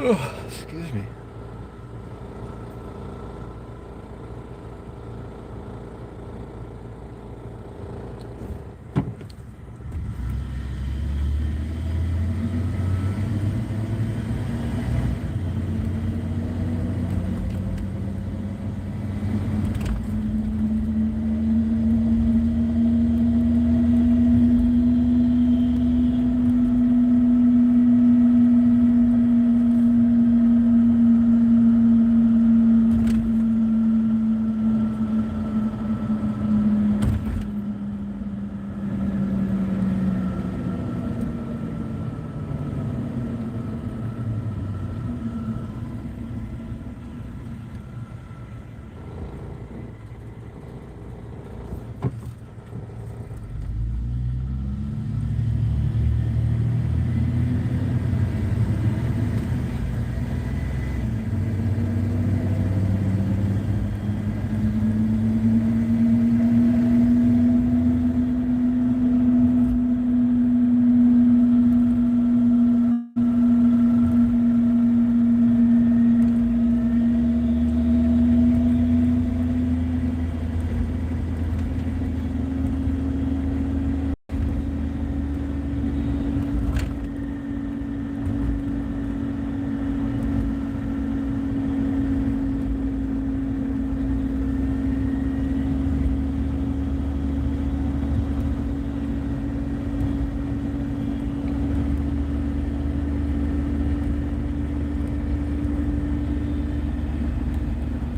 Oh, excuse me.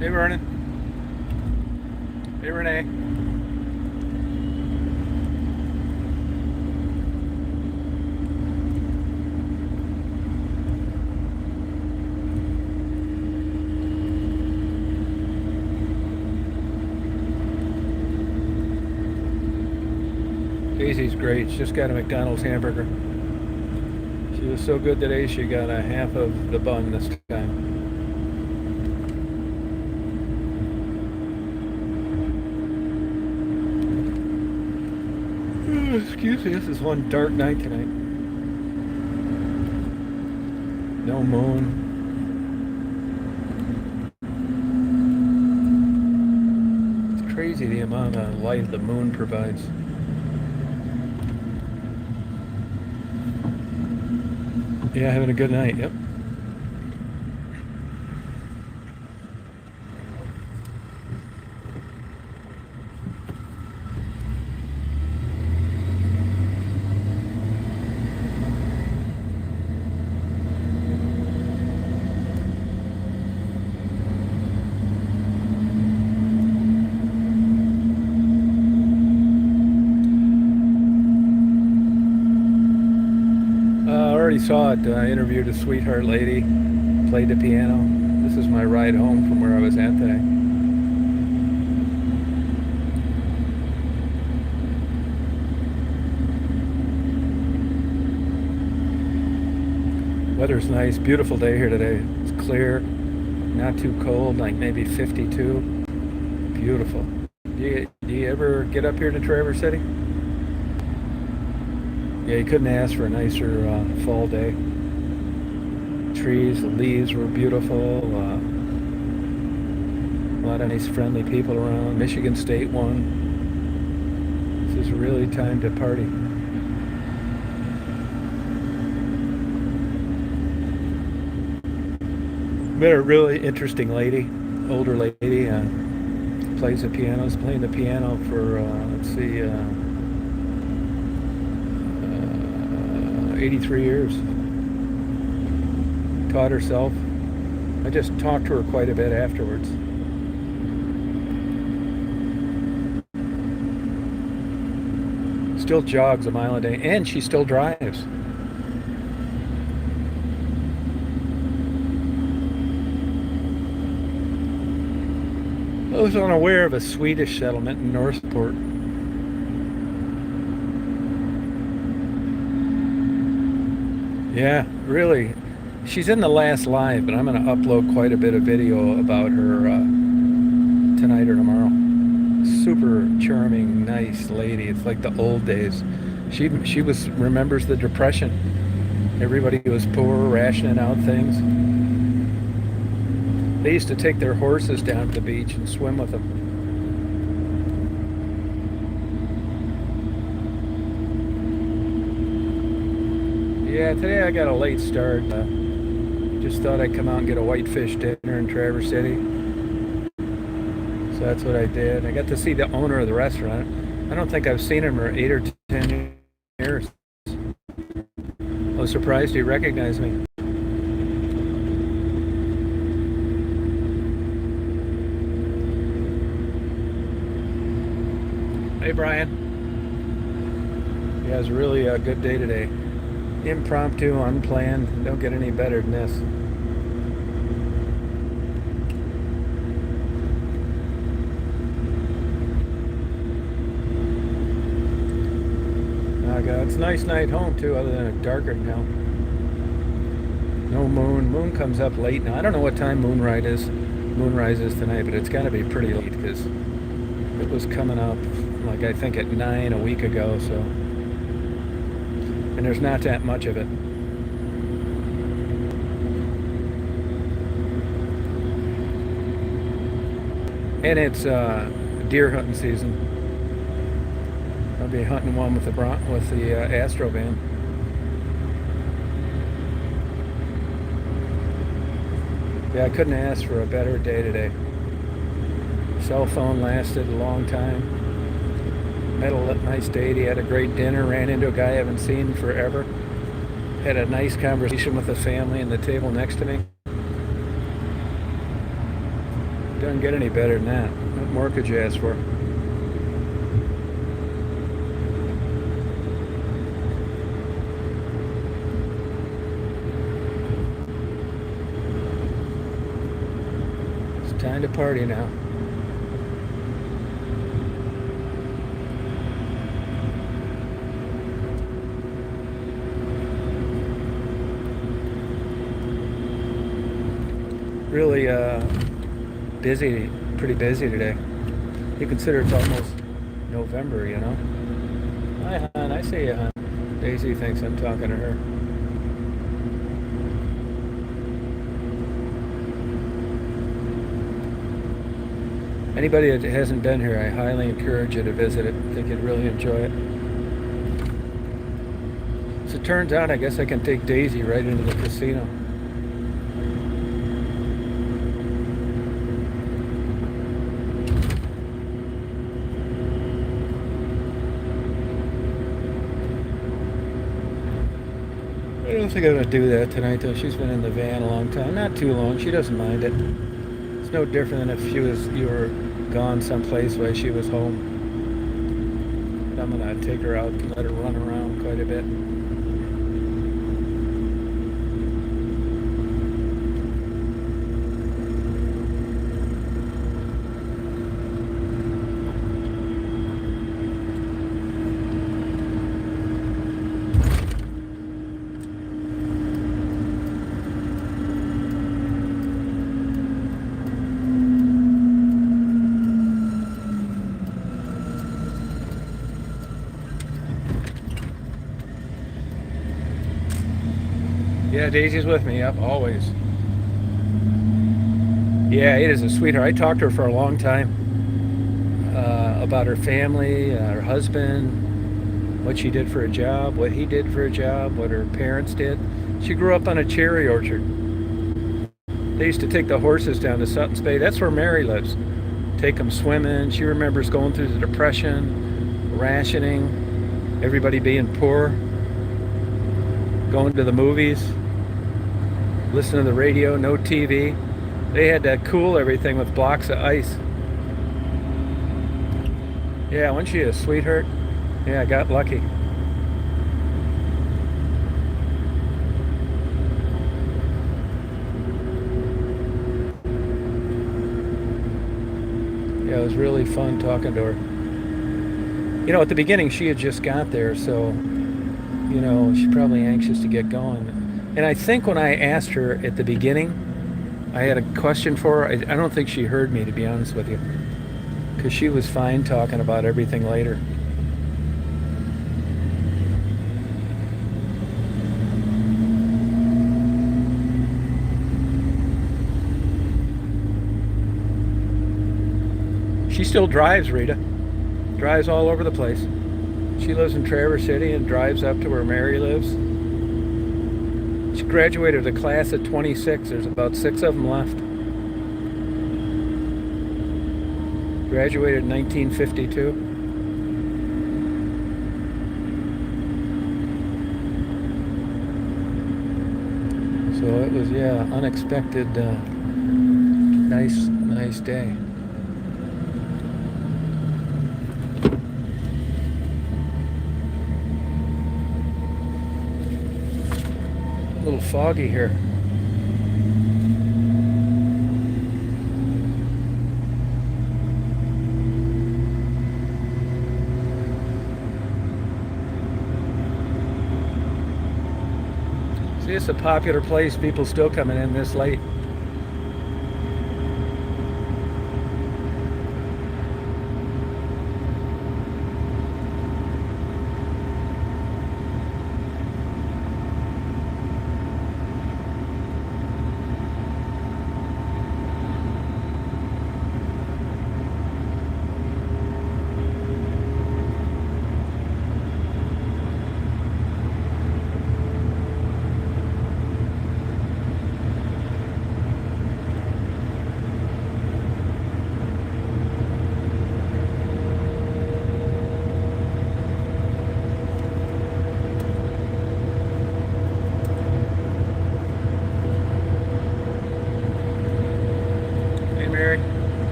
Hey, Vernon. Hey, Renee. Daisy's great. She just got a McDonald's hamburger. She was so good today, she got a half of the bun this time. Excuse me, this is one dark night tonight. No moon. It's crazy the amount of light the moon provides. Yeah, having a good night. Yep. I already saw it. I interviewed a sweetheart lady, played the piano. This is my ride home from where I was at today. Weather's nice, beautiful day here today. It's clear, not too cold, like maybe 52. Beautiful. Do you ever get up here to Traverse City? Yeah, you couldn't ask for a nicer fall day. Trees, the leaves were beautiful. A lot of nice, friendly people around. Michigan State won. This is really time to party. Met a really interesting lady, older lady, plays the piano. Is playing the piano for let's see, 83 years. Taught herself. I just talked to her quite a bit afterwards. Still jogs a mile a day, and she still drives. I was unaware of a Swedish settlement in Northport. Yeah, really. She's in the last live, but I'm going to upload quite a bit of video about her tonight or tomorrow. Super charming, nice lady. It's like the old days. She remembers the Depression. Everybody was poor, rationing out things. They used to take their horses down to the beach and swim with them. Yeah, today I got a late start. Just thought I'd come out and get a whitefish dinner in Traverse City. So that's what I did. I got to see the owner of the restaurant. I don't think I've seen him for 8 or 10 years. I was surprised he recognized me. Hey, Brian. Yeah, it was really a good day today. Impromptu, unplanned. Don't get any better than this. Oh God, it's a nice night home too, other than it's darker now. No moon. Moon comes up late now. I don't know what time moonrise is tonight, but it's got to be pretty late because it was coming up like I think at 9 a week ago. So, and there's not that much of it. And it's deer hunting season. I'll be hunting one with the Astro van. Yeah, I couldn't ask for a better day today. Cell phone lasted a long time. Met a nice date. He had a great dinner. Ran into a guy I haven't seen forever. Had a nice conversation with the family and the table next to me. Doesn't get any better than that. What more could you ask for? It's time to party now. Really busy, pretty busy today. You consider it's almost November, you know. Hi, hon. I see you, hon. Daisy thinks I'm talking to her. Anybody that hasn't been here, I highly encourage you to visit it. I think you'd really enjoy it. As it turns out, I guess I can take Daisy right into the casino. I don't think I'm going to do that tonight, though. She's been in the van a long time. Not too long. She doesn't mind it. It's no different than if you were gone someplace while she was home. I'm going to take her out and let her run around quite a bit. Yeah, Daisy's with me, yep, always. Yeah, it is a sweetheart. I talked to her for a long time about her family, her husband, what she did for a job, what he did for a job, what her parents did. She grew up on a cherry orchard. They used to take the horses down to Sutton's Bay. That's where Mary lives. Take them swimming. She remembers going through the Depression, rationing, everybody being poor, going to the movies, listening to the radio, no TV. They had to cool everything with blocks of ice. Yeah, wasn't she a sweetheart? Yeah, I got lucky. Yeah, it was really fun talking to her. You know, at the beginning, she had just got there, so, you know, she's probably anxious to get going. And I think when I asked her at the beginning, I had a question for her. I don't think she heard me, to be honest with you, because she was fine talking about everything later. She still drives, Rita. Drives all over the place. She lives in Traverse City and drives up to where Mary lives. She graduated a class at 26. There's about 6 of them left. Graduated in 1952. So it was, yeah, unexpected, nice day. A little foggy here. See, it's a popular place. People still coming in this late.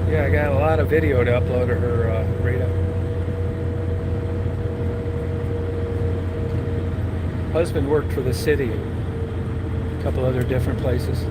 Yeah, I got a lot of video to upload to her, Rita. Husband worked for the city, a couple other different places.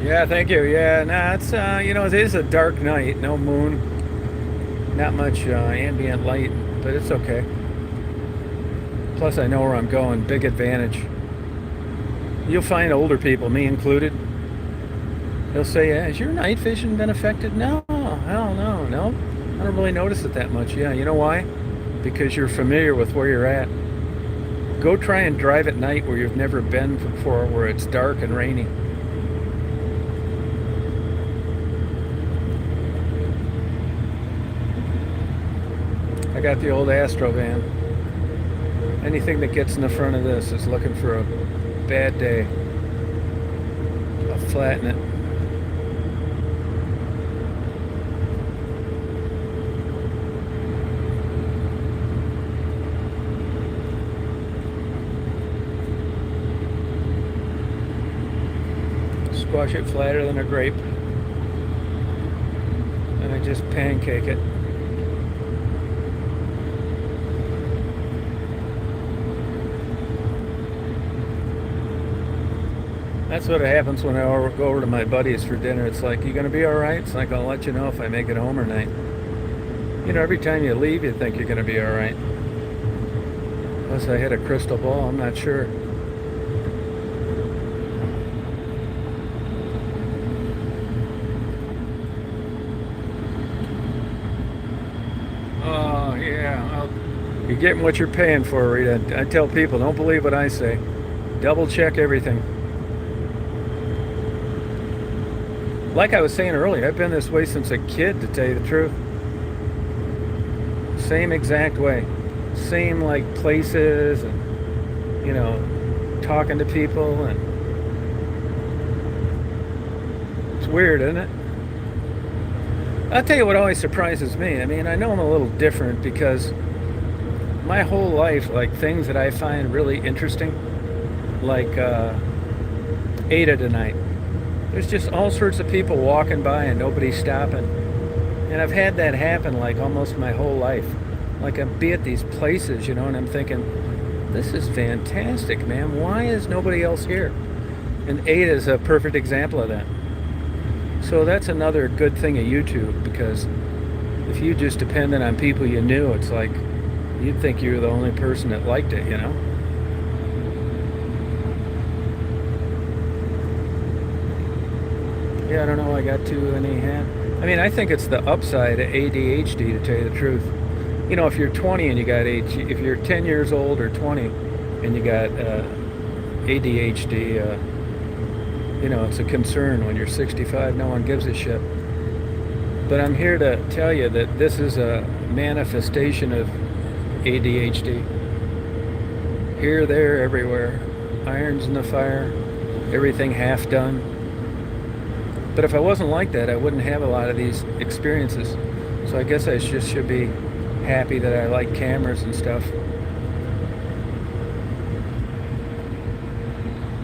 Yeah, thank you. Yeah, nah, it's it is a dark night, no moon, not much ambient light, but it's okay. Plus, I know where I'm going. Big advantage. You'll find older people, me included. They'll say, yeah, "Has your night vision been affected?" No, hell no. I don't really notice it that much. Yeah, you know why? Because you're familiar with where you're at. Go try and drive at night where you've never been before, where it's dark and rainy. I got the old Astro van. Anything that gets in the front of this is looking for a bad day. I'll flatten it. Squash it flatter than a grape. And I just pancake it. That's what happens when I go over to my buddies for dinner. It's like, you gonna be all right? It's like, I'll let you know if I make it home or not. You know, every time you leave, you think you're gonna be all right. Unless I hit a crystal ball, I'm not sure. Oh, yeah. Well, you're getting what you're paying for, Rita. I tell people, don't believe what I say. Double check everything. Like I was saying earlier, I've been this way since a kid, to tell you the truth. Same exact way. Same, like, places and, talking to people, and it's weird, isn't it? I'll tell you what always surprises me. I mean, I know I'm a little different because my whole life, like, things that I find really interesting, like Ada tonight. There's just all sorts of people walking by and nobody's stopping. And I've had that happen like almost my whole life. Like, I be at these places, and I'm thinking, this is fantastic, man. Why is nobody else here? And Ada is a perfect example of that. So that's another good thing of YouTube, because if you just depended on people you knew, it's like you'd think you were the only person that liked it, Yeah, I don't know. I got too many hands. I mean, I think it's the upside of ADHD, to tell you the truth. If you're 20 and you got ADHD, if you're 10 years old or 20 and you got ADHD, it's a concern. When you're 65, no one gives a shit. But I'm here to tell you that this is a manifestation of ADHD. Here, there, everywhere. Irons in the fire. Everything half done. But if I wasn't like that, I wouldn't have a lot of these experiences. So I guess I just should be happy that I like cameras and stuff.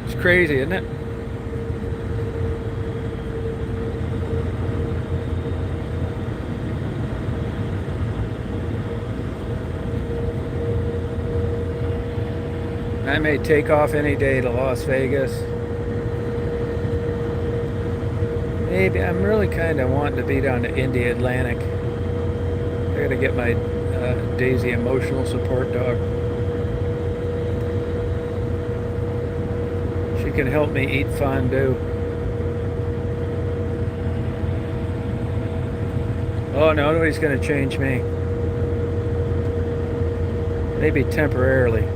It's crazy, isn't it? I may take off any day to Las Vegas. Maybe I'm really kind of wanting to be down to India Atlantic. I gotta get my Daisy emotional support dog. She can help me eat fondue. Oh, no, nobody's gonna change me. Maybe temporarily.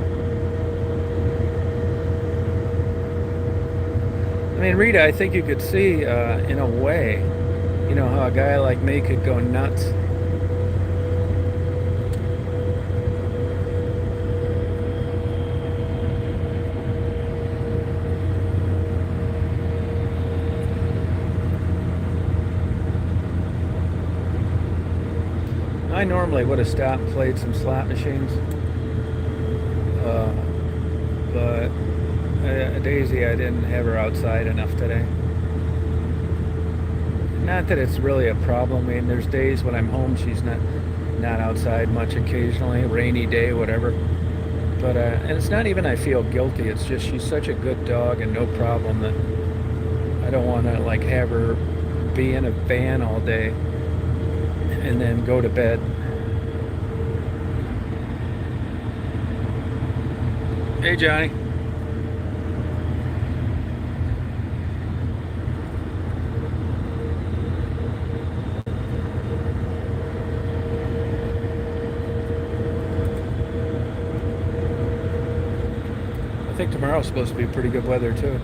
I mean, Rita, I think you could see, in a way, how a guy like me could go nuts. I normally would have stopped and played some slot machines, but Daisy, I didn't have her outside enough today. Not that it's really a problem. I mean, there's days when I'm home, she's not outside much occasionally, rainy day, whatever. But and it's not even I feel guilty. It's just she's such a good dog and no problem that I don't want to like have her be in a van all day and then go to bed. Hey, Johnny. I think tomorrow's supposed to be pretty good weather too.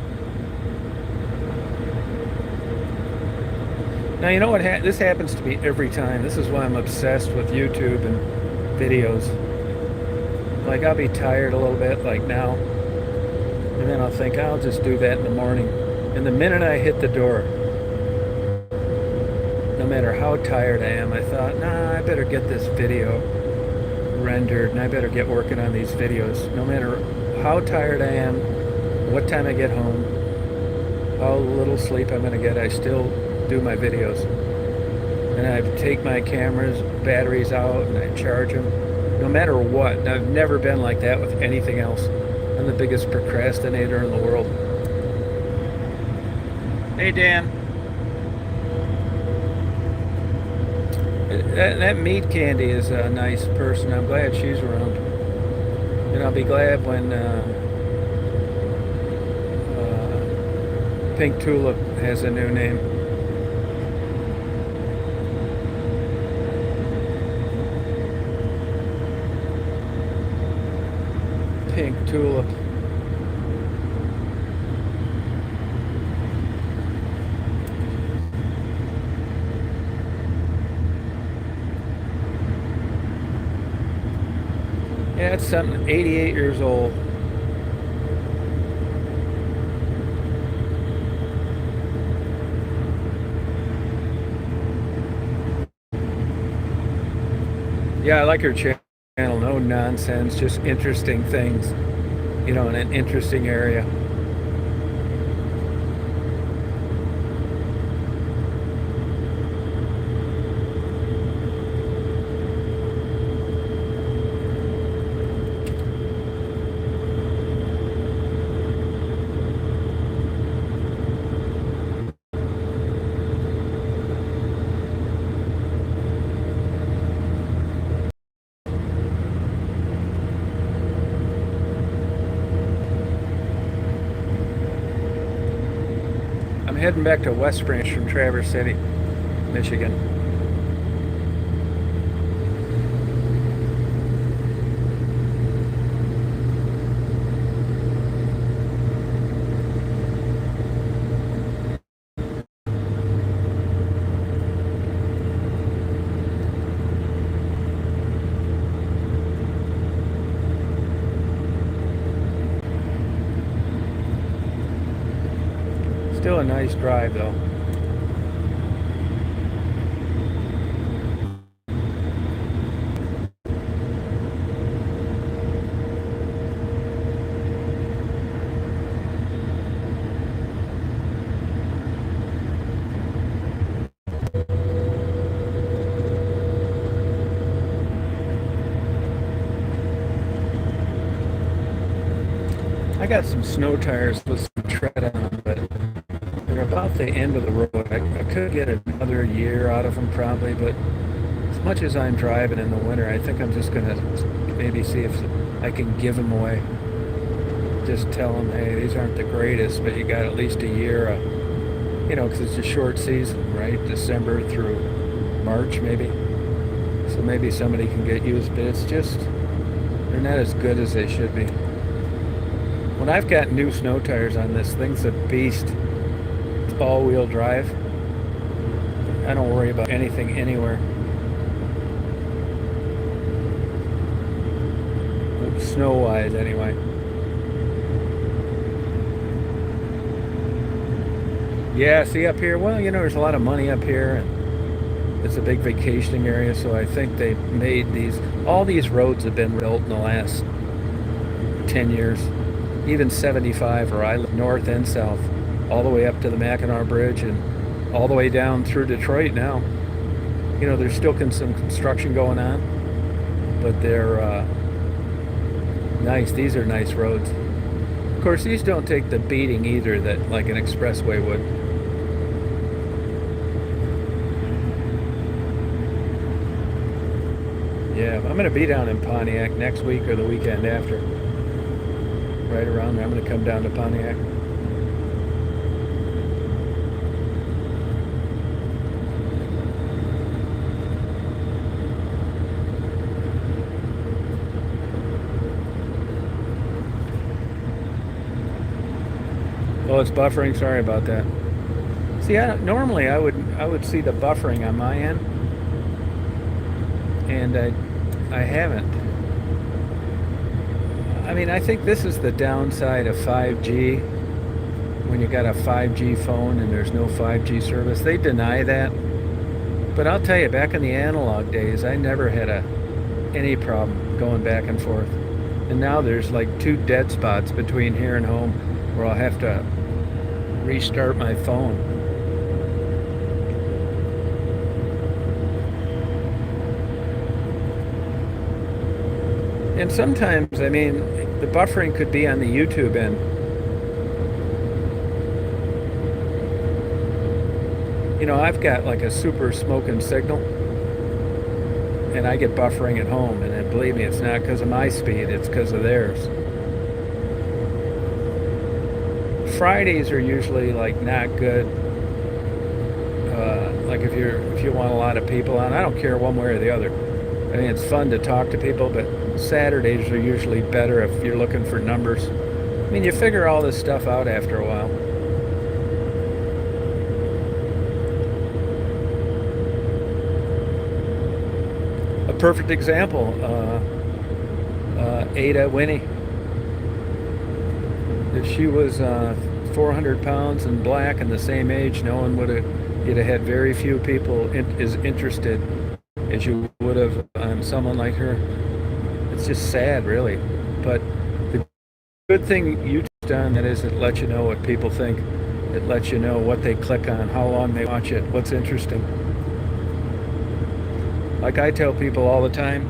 Now, you know what? This happens to me every time. This is why I'm obsessed with YouTube and videos. Like, I'll be tired a little bit, like now, and then I'll think, I'll just do that in the morning. And the minute I hit the door, no matter how tired I am, I thought, nah, I better get this video rendered, and I better get working on these videos. No matter how tired I am, what time I get home, how little sleep I'm going to get, I still do my videos. And I take my camera's batteries out and I charge them, no matter what. And I've never been like that with anything else. I'm the biggest procrastinator in the world. Hey, Dan. That meat candy is a nice person. I'm glad she's around. And I'll be glad when Pink Tulip has a new name. Pink Tulip. Yeah, it's something. 88 years old. Yeah, I like her channel. No nonsense, just interesting things, in an interesting area. heading back to West Branch from Traverse City, Michigan. Still a nice drive though. I got some snow tires with some tread on them, but they're about the end of the road. I could get another year out of them probably, but as much as I'm driving in the winter, I think I'm just going to maybe see if I can give them away. Just tell them, hey, these aren't the greatest, but you got at least a year, you know, because it's a short season, right? December through March maybe. So maybe somebody can get used, but it's just, they're not as good as they should be. When I've got new snow tires on this, thing's a beast. It's all-wheel drive. I don't worry about anything anywhere. Snow-wise, anyway. Yeah, see up here, well, you know, there's a lot of money up here, and it's a big vacationing area, so I think they made these, all these roads have been built in the last 10 years. Even 75, where I live, north and south, all the way up to the Mackinac Bridge and all the way down through Detroit now. You know, there's still some construction going on, but they're nice. These are nice roads. Of course, these don't take the beating either that like an expressway would. Yeah, I'm going to be down in Pontiac next week or the weekend after. Right around there. I'm going to come down to Pontiac. Oh, it's buffering. Sorry about that. See, normally I would see the buffering on my end, and I haven't. I mean, I think this is the downside of 5G. When you got a 5G phone and there's no 5G service, they deny that. But I'll tell you, back in the analog days, I never had any problem going back and forth. And now there's like 2 dead spots between here and home where I'll have to restart my phone. And sometimes, I mean, the buffering could be on the YouTube end. You know, I've got like a super smoking signal, and I get buffering at home, and then believe me, it's not because of my speed, it's because of theirs. Fridays are usually like not good. Like if you want a lot of people on, I don't care one way or the other. I mean, it's fun to talk to people, but Saturdays are usually better if you're looking for numbers. I mean, you figure all this stuff out after a while. A perfect example, Ada Winnie. If she was 400 pounds and black and the same age, no one you'd have had very few people as interested as you would have on someone like her. It's just sad, really. But the good thing YouTube's done, that is, it lets you know what people think. It lets you know what they click on, how long they watch it, what's interesting. Like I tell people all the time,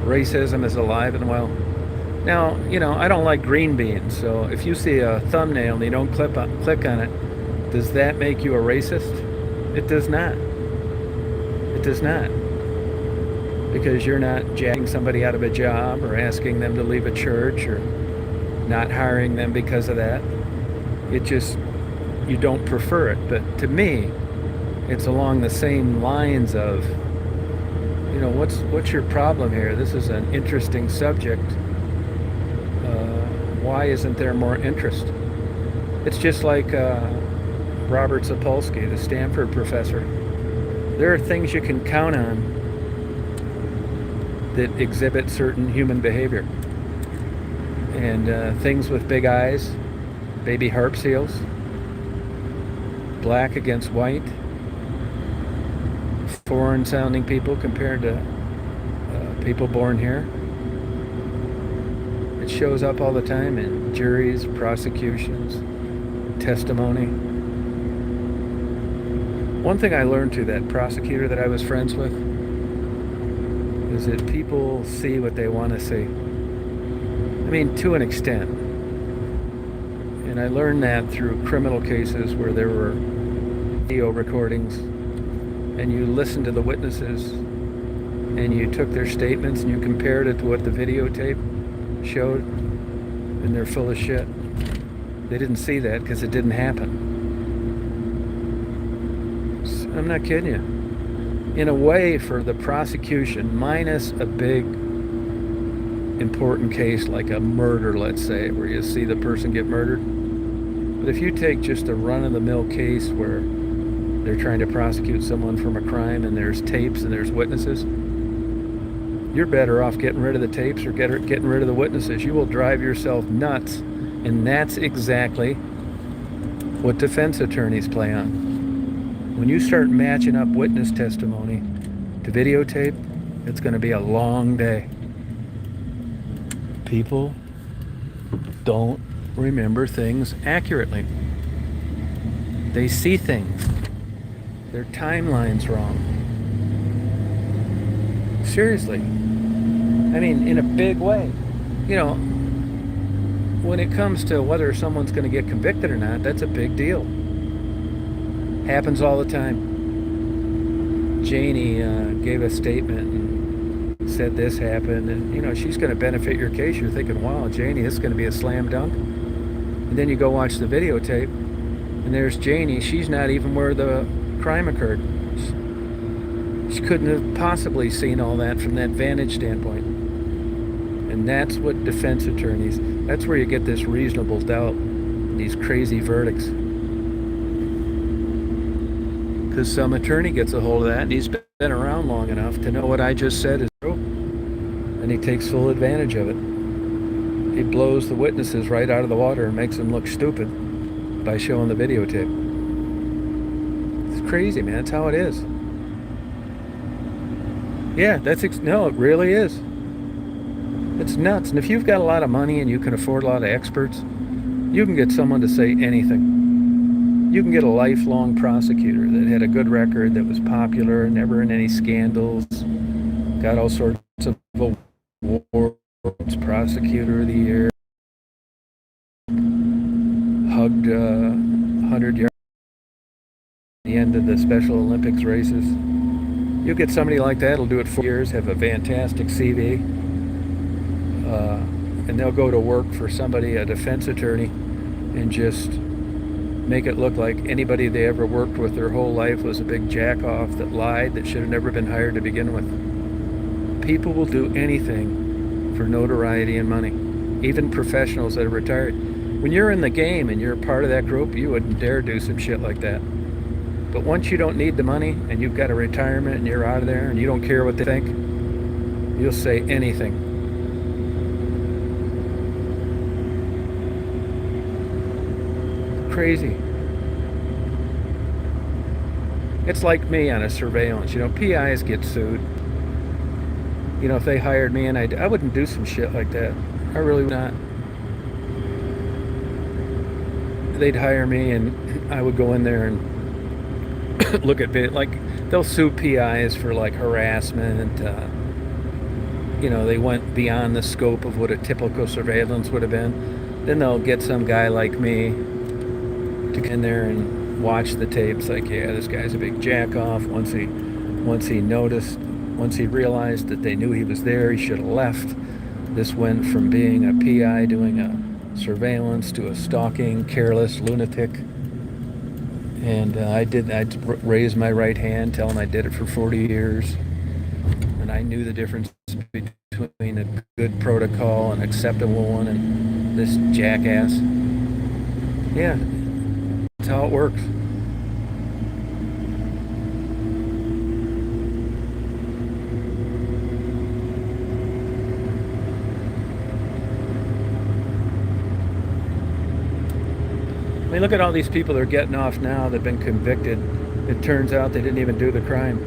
racism is alive and well. Now, you know, I don't like green beans, so if you see a thumbnail and you don't click on it, does that make you a racist? It does not. It does not. Because you're not jacking somebody out of a job or asking them to leave a church or not hiring them because of that. It just, you don't prefer it. But to me, it's along the same lines of, what's your problem here? This is an interesting subject. Why isn't there more interest? It's just like Robert Sapolsky, the Stanford professor. There are things you can count on that exhibit certain human behavior. And things with big eyes, baby harp seals, black against white, foreign sounding people compared to people born here. It shows up all the time in juries, prosecutions, testimony. One thing I learned to that prosecutor that I was friends with is that people see what they want to see. I mean, to an extent. And I learned that through criminal cases where there were video recordings and you listened to the witnesses and you took their statements and you compared it to what the videotape showed, and they're full of shit. They didn't see that because it didn't happen. I'm not kidding you. In a way, for the prosecution, minus a big important case like a murder, let's say, where you see the person get murdered. But if you take just a run-of-the-mill case where they're trying to prosecute someone from a crime and there's tapes and there's witnesses, you're better off getting rid of the tapes or getting rid of the witnesses. You will drive yourself nuts. And that's exactly what defense attorneys play on. When you start matching up witness testimony to videotape, it's going to be a long day. People don't remember things accurately. They see things. Their timeline's wrong. Seriously. I mean, in a big way. When it comes to whether someone's going to get convicted or not, that's a big deal. Happens all the time. Janie gave a statement and said this happened, and she's going to benefit your case. You're thinking, wow, Janie, this is going to be a slam dunk. And then you go watch the videotape, and there's Janie. She's not even where the crime occurred. She couldn't have possibly seen all that from that vantage standpoint. And that's what defense attorneys, that's where you get this reasonable doubt, these crazy verdicts. Because some attorney gets a hold of that, and he's been around long enough to know what I just said is true. And he takes full advantage of it. He blows the witnesses right out of the water and makes them look stupid by showing the videotape. It's crazy, man. That's how it is. Yeah, no, it really is. It's nuts. And if you've got a lot of money and you can afford a lot of experts, you can get someone to say anything. You can get a lifelong prosecutor that had a good record, that was popular, never in any scandals, got all sorts of awards, prosecutor of the year, hugged 100 yards at the end of the Special Olympics races. You get somebody like that, will do it 4 years, have a fantastic CV, and they'll go to work for somebody, a defense attorney, and just make it look like anybody they ever worked with their whole life was a big jack-off that lied, that should have never been hired to begin with. People will do anything for notoriety and money, even professionals that are retired. When you're in the game and you're part of that group, you wouldn't dare do some shit like that. But once you don't need the money and you've got a retirement and you're out of there and you don't care what they think, you'll say anything. Crazy. It's like me on a surveillance. PIs get sued. If they hired me and I wouldn't do some shit like that. I really would not. They'd hire me and I would go in there and look at it. Like, they'll sue PIs for like harassment. They went beyond the scope of what a typical surveillance would have been. Then they'll get some guy like me to get in there and watch the tapes. Like, yeah, this guy's a big jack-off. Once he realized that they knew he was there, he should have left. This went from being a PI doing a surveillance to a stalking, careless lunatic. And I'd raise my right hand, tell him I did it for 40 years. And I knew the difference between a good protocol, an acceptable one, and this jackass. Yeah, that's how it works. I mean, look at all these people that are getting off now that have been convicted. It turns out they didn't even do the crime.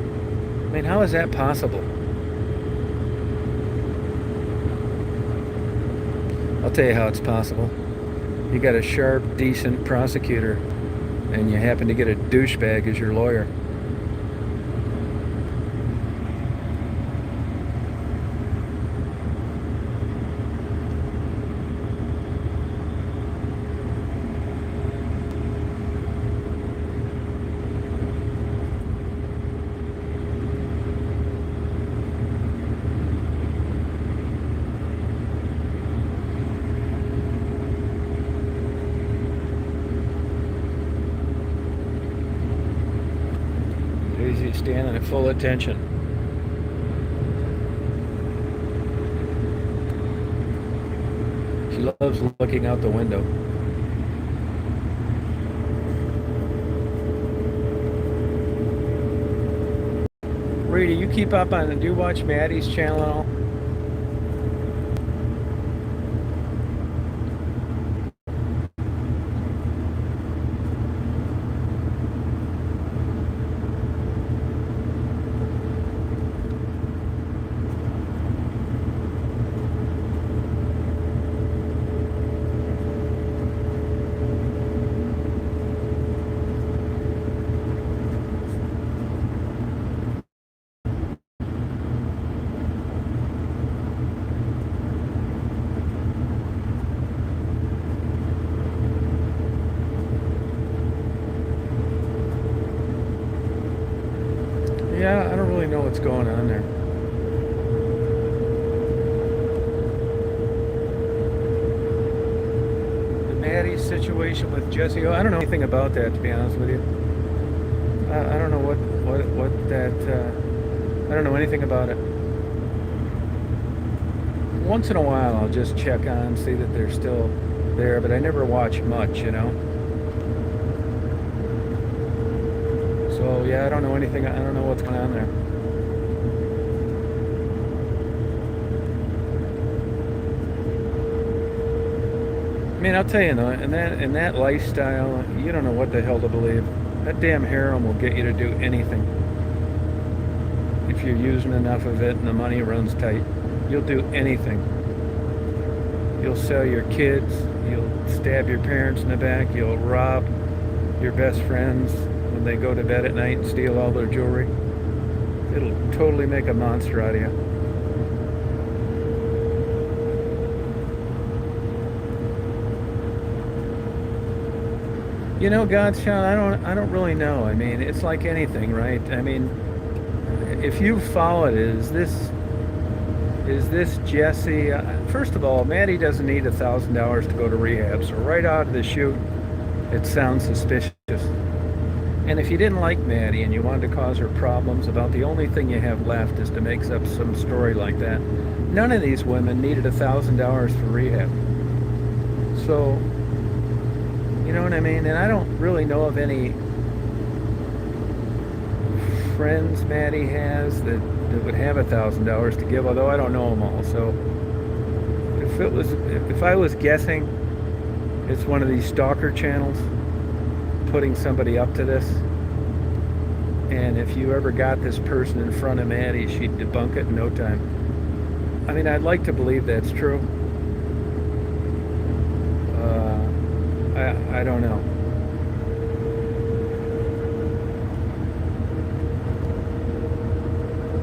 I mean, how is that possible? I'll tell you how it's possible. You got a sharp, decent prosecutor, and you happen to get a douchebag as your lawyer. He's standing at full attention. She loves looking out the window. Rita, you keep up on it. Do you watch Maddie's channel at all? Yeah, I don't really know what's going on there. The Maddie situation with Jesse, I don't know anything about that, to be honest with you. I don't know what that, I don't know anything about it. Once in a while I'll just check on, see that they're still there, but I never watch much, you know. So yeah, I don't know anything. I don't know what's going on there. I mean, I'll tell you, though, in that lifestyle, you don't know what the hell to believe. That damn harem will get you to do anything. If you're using enough of it and the money runs tight, you'll do anything. You'll sell your kids. You'll stab your parents in the back. You'll rob your best friends when they go to bed at night and steal all their jewelry. It'll totally make a monster out of you. You know, God's child, I don't really know. I mean, it's like anything, right? I mean, if you follow it, is this Jesse? First of all, Maddie doesn't need $1,000 to go to rehab, so right out of the chute, it sounds suspicious. And if you didn't like Maddie and you wanted to cause her problems, about the only thing you have left is to make up some story like that. None of these women needed $1,000 for rehab. So, you know what I mean? And I don't really know of any friends Maddie has that would have $1,000 to give, although I don't know them all. So if I was guessing, it's one of these stalker channels putting somebody up to this. And if you ever got this person in front of Maddie, she'd debunk it in no time. I mean, I'd like to believe that's true. I don't know.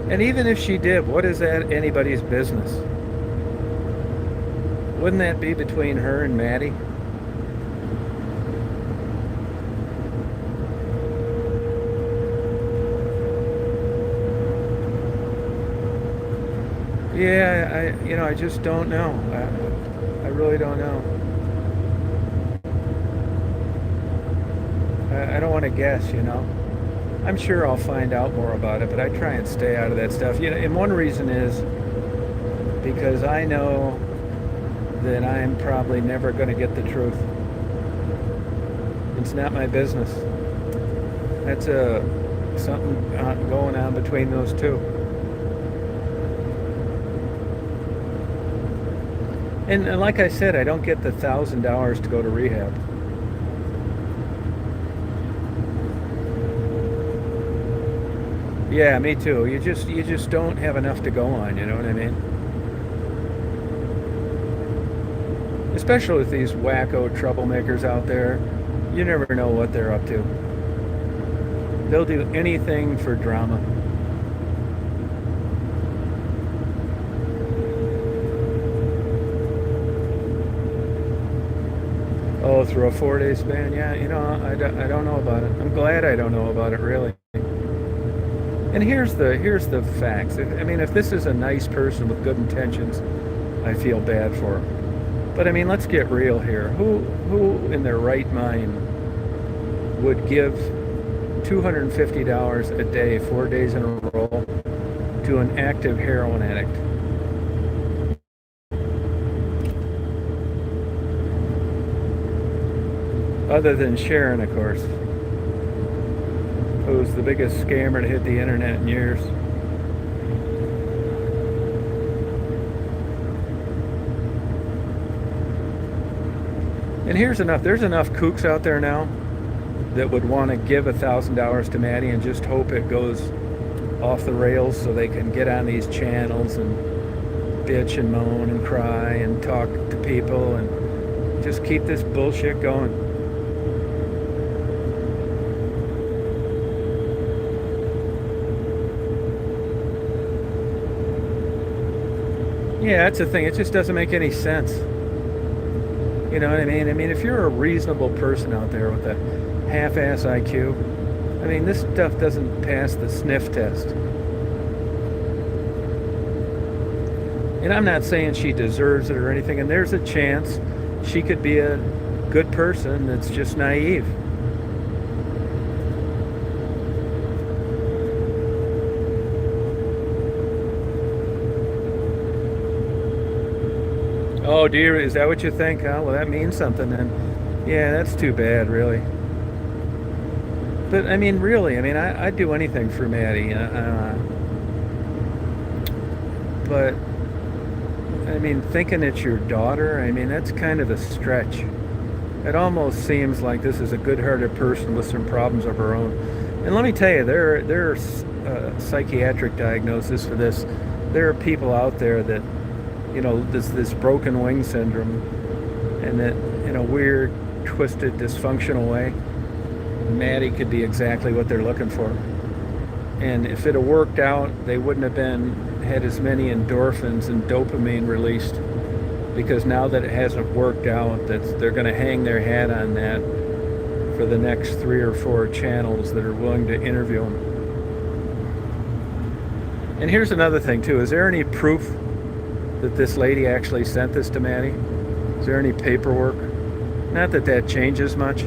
And even if she did, what is that anybody's business? Wouldn't that be between her and Maddie? Yeah, I just don't know. I really don't know. I don't want to guess, you know. I'm sure I'll find out more about it, but I try and stay out of that stuff. You know, and one reason is because I know that I'm probably never going to get the truth. It's not my business. That's something going on between those two. And like I said, I don't get the $1,000 to go to rehab. Yeah, me too. You just don't have enough to go on, you know what I mean? Especially with these wacko troublemakers out there, you never know what they're up to. They'll do anything for drama. Oh, through a 4-day span? Yeah, you know, I don't know about it. I'm glad I don't know about it, really. And here's the facts. I mean, if this is a nice person with good intentions, I feel bad for her. But I mean, let's get real here. Who in their right mind would give $250 a day, 4 days in a row, to an active heroin addict? Other than Sharon, of course, who's the biggest scammer to hit the internet in years. And there's enough kooks out there now that would want to give $1,000 to Maddie and just hope it goes off the rails so they can get on these channels and bitch and moan and cry and talk to people and just keep this bullshit going. Yeah, that's the thing. It just doesn't make any sense. You know what I mean? I mean, if you're a reasonable person out there with a half-ass IQ, I mean, this stuff doesn't pass the sniff test. And I'm not saying she deserves it or anything, and there's a chance she could be a good person that's just naive. Oh dear, is that what you think? Huh? Well, that means something then. Yeah, that's too bad, really. But I mean, really, I mean, I'd do anything for Maddie. But I mean, thinking it's your daughter, I mean, that's kind of a stretch. It almost seems like this is a good-hearted person with some problems of her own. And let me tell you, there are psychiatric diagnoses for this. There are people out there that, you know, this broken wing syndrome, and that in a weird, twisted, dysfunctional way, Maddie could be exactly what they're looking for. And if it had worked out, they wouldn't have had as many endorphins and dopamine released, because now that it hasn't worked out, they're going to hang their hat on that for the next 3 or 4 channels that are willing to interview them. And here's another thing too. Is there any proof that this lady actually sent this to Maddie? Is there any paperwork? Not that that changes much,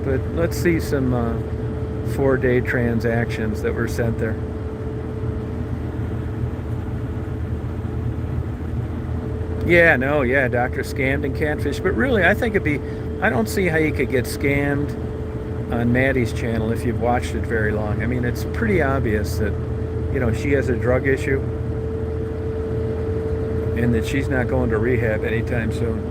but let's see some 4-day transactions that were sent there. Yeah, no, yeah, Doctor scammed and catfish. But really, I think I don't see how you could get scammed on Maddie's channel if you've watched it very long. I mean, it's pretty obvious that, you know, she has a drug issue and that she's not going to rehab anytime soon.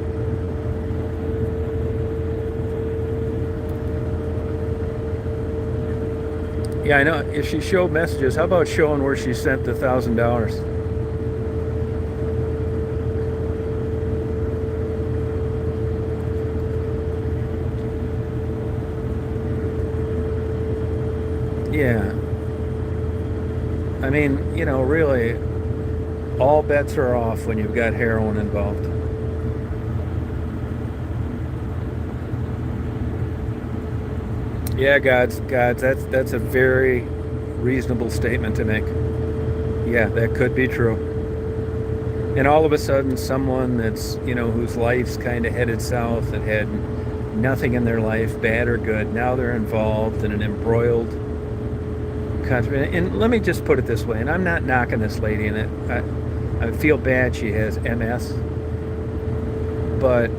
Yeah, I know. If she showed messages, how about showing where she sent the $1,000? Yeah. I mean, you know, really, all bets are off when you've got heroin involved. Yeah, gods, that's a very reasonable statement to make. Yeah, that could be true. And all of a sudden, someone that's, you know, whose life's kind of headed south, that had nothing in their life, bad or good. Now they're involved in an embroiled country. And let me just put it this way, and I'm not knocking this lady, and I feel bad she has MS, but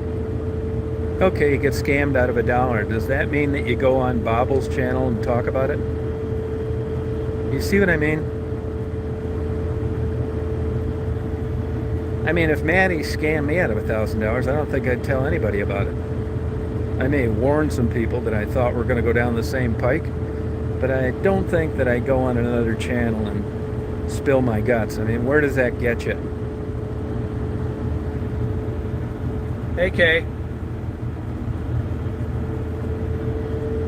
okay, you get scammed out of $1. Does that mean that you go on Bobble's channel and talk about it? You see what I mean? I mean, if Maddie scammed me out of $1,000, I don't think I'd tell anybody about it. I may warn some people that I thought were going to go down the same pike, but I don't think that I go on another channel and spill my guts. I mean, where does that get you? Hey, Kay.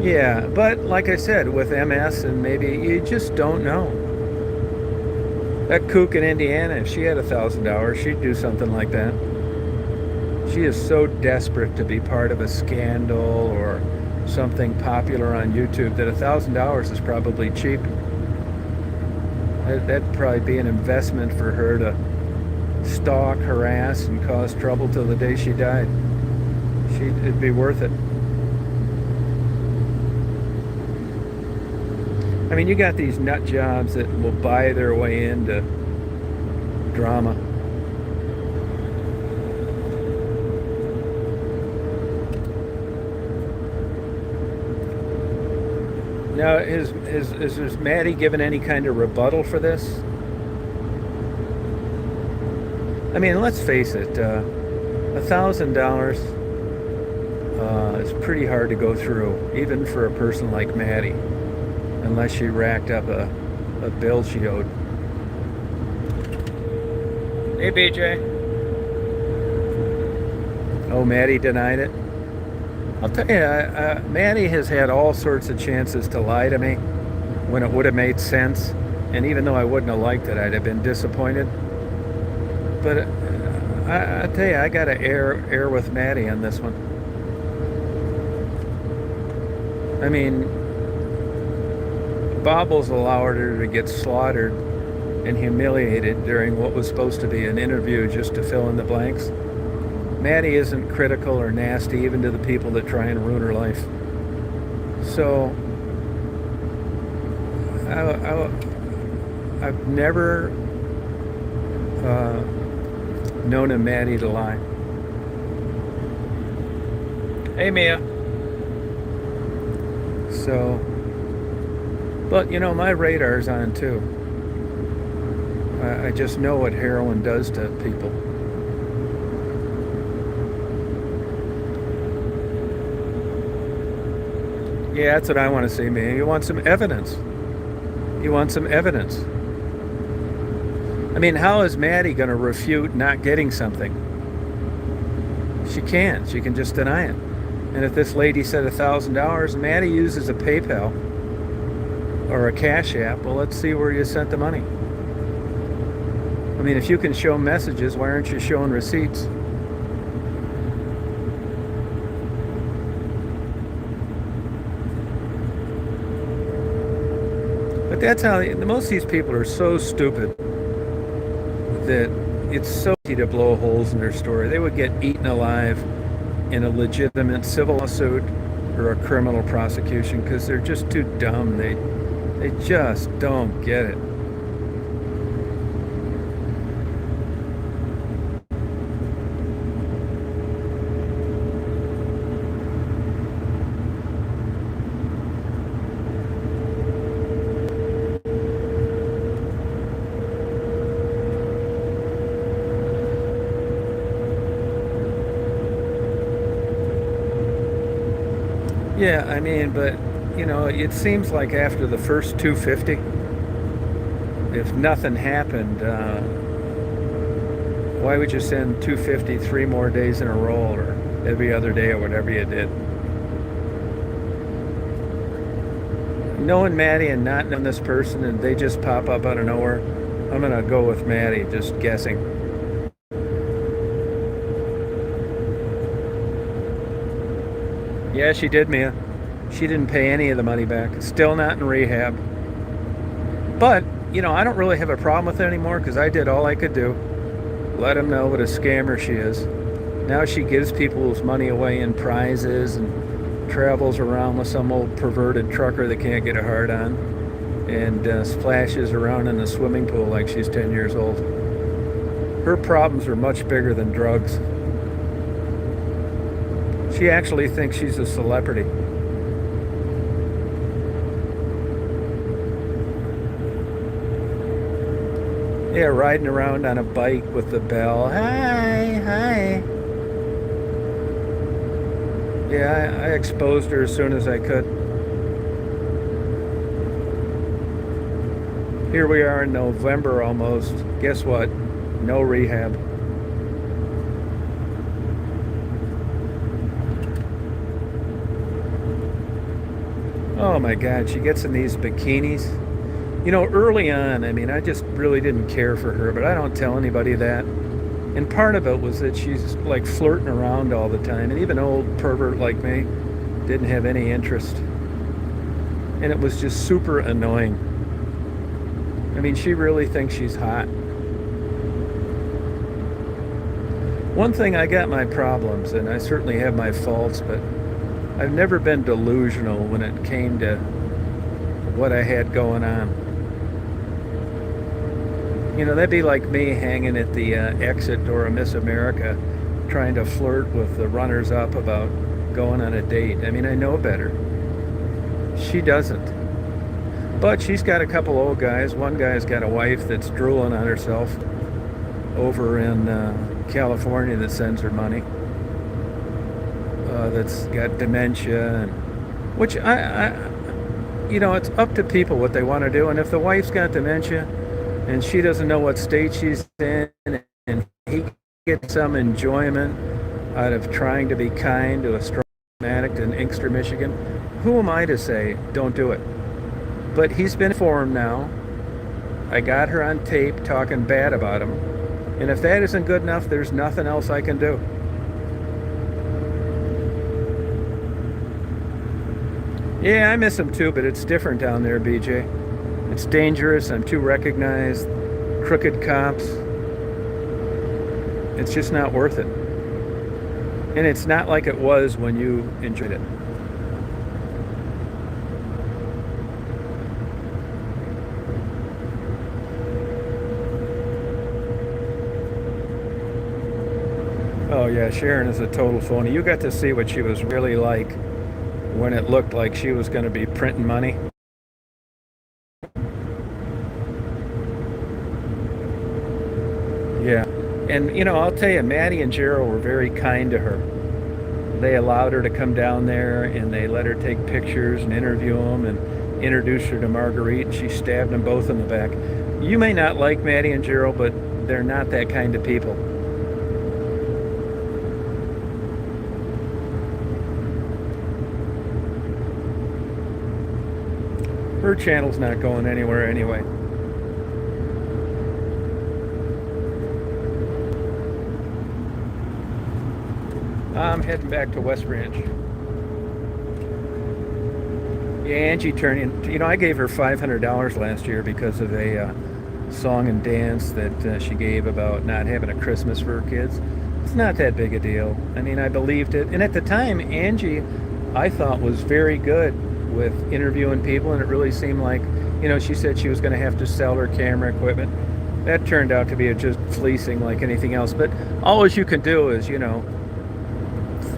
Yeah, but like I said, with MS and maybe you just don't know. That kook in Indiana, if she had $1,000, she'd do something like that. She is so desperate to be part of a scandal or something popular on YouTube that $1,000 is probably cheap. That'd probably be an investment for her to stalk, harass, and cause trouble till the day she died. It'd be worth it. I mean, you got these nut jobs that will buy their way into drama. Now, is Maddie given any kind of rebuttal for this? I mean, let's face it, $1,000 is pretty hard to go through, even for a person like Maddie, unless she racked up a bill she owed. Hey, BJ. Oh, Maddie denied it? I'll tell you, Maddie has had all sorts of chances to lie to me when it would have made sense. And even though I wouldn't have liked it, I'd have been disappointed. But I tell you, I got to err with Maddie on this one. I mean, Bobbles allowed her to get slaughtered and humiliated during what was supposed to be an interview just to fill in the blanks. Maddie isn't critical or nasty even to the people that try and ruin her life. So I've never known a Maddie to lie. Hey, Mia. So, but you know, my radar's on too. I just know what heroin does to people. Yeah, that's what I want to see, man. You want some evidence. You want some evidence. I mean, how is Maddie going to refute not getting something? She can't. She can just deny it. And if this lady said $1,000, Maddie uses a PayPal or a Cash App, well, let's see where you sent the money. I mean, if you can show messages, why aren't you showing receipts? But that's how most of these people are so stupid that it's so easy to blow holes in their story. They would get eaten alive in a legitimate civil lawsuit or a criminal prosecution because they're just too dumb. They just don't get it. Yeah, I mean, but, you know, it seems like after the first 250, if nothing happened, why would you send 250 3 more days in a row or every other day or whatever you did? Knowing Maddie and not knowing this person and they just pop up out of nowhere, I'm going to go with Maddie, just guessing. Yeah, she did, Mia. She didn't pay any of the money back. Still not in rehab. But, you know, I don't really have a problem with it anymore because I did all I could do. Let him know what a scammer she is. Now she gives people's money away in prizes and travels around with some old perverted trucker that can't get a hard on, and splashes around in a swimming pool like she's 10 years old. Her problems are much bigger than drugs. She actually thinks she's a celebrity. Yeah, riding around on a bike with the bell. Hi, hi. Yeah, I exposed her as soon as I could. Here we are in November almost. Guess what? No rehab. Oh my God, she gets in these bikinis. You know, early on, I mean, I just really didn't care for her, but I don't tell anybody that. And part of it was that she's like flirting around all the time, and even old pervert like me didn't have any interest. And it was just super annoying. I mean, she really thinks she's hot. One thing, I got my problems, and I certainly have my faults, but I've never been delusional when it came to what I had going on. You know, that'd be like me hanging at the exit door of Miss America trying to flirt with the runners-up about going on a date. I mean, I know better. She doesn't. But she's got a couple old guys. One guy's got a wife that's drooling on herself over in California that sends her money. That's got dementia, and which you know, it's up to people what they want to do. And if the wife's got dementia and she doesn't know what state she's in, and he gets some enjoyment out of trying to be kind to a strong addict in Inkster, Michigan, who am I to say don't do it? But he's been informed now. I got her on tape talking bad about him. And if that isn't good enough, there's nothing else I can do. Yeah, I miss him too, but it's different down there, BJ. It's dangerous. I'm too recognized. Crooked cops. It's just not worth it. And it's not like it was when you enjoyed it. Oh yeah, Sharon is a total phony. You got to see what she was really like when it looked like she was going to be printing money. Yeah. And, you know, I'll tell you, Maddie and Gerald were very kind to her. They allowed her to come down there, and they let her take pictures and interview them and introduce her to Marguerite, and she stabbed them both in the back. You may not like Maddie and Gerald, but they're not that kind of people. Her channel's not going anywhere anyway. I'm heading back to West Ranch. Yeah, Angie turned in. You know, I gave her $500 last year because of a song and dance that she gave about not having a Christmas for her kids. It's not that big a deal. I mean, I believed it. And at the time, Angie, I thought, was very good with interviewing people, and it really seemed like, you know, she said she was going to have to sell her camera equipment. That turned out to be just fleecing like anything else. But all you can do is, you know,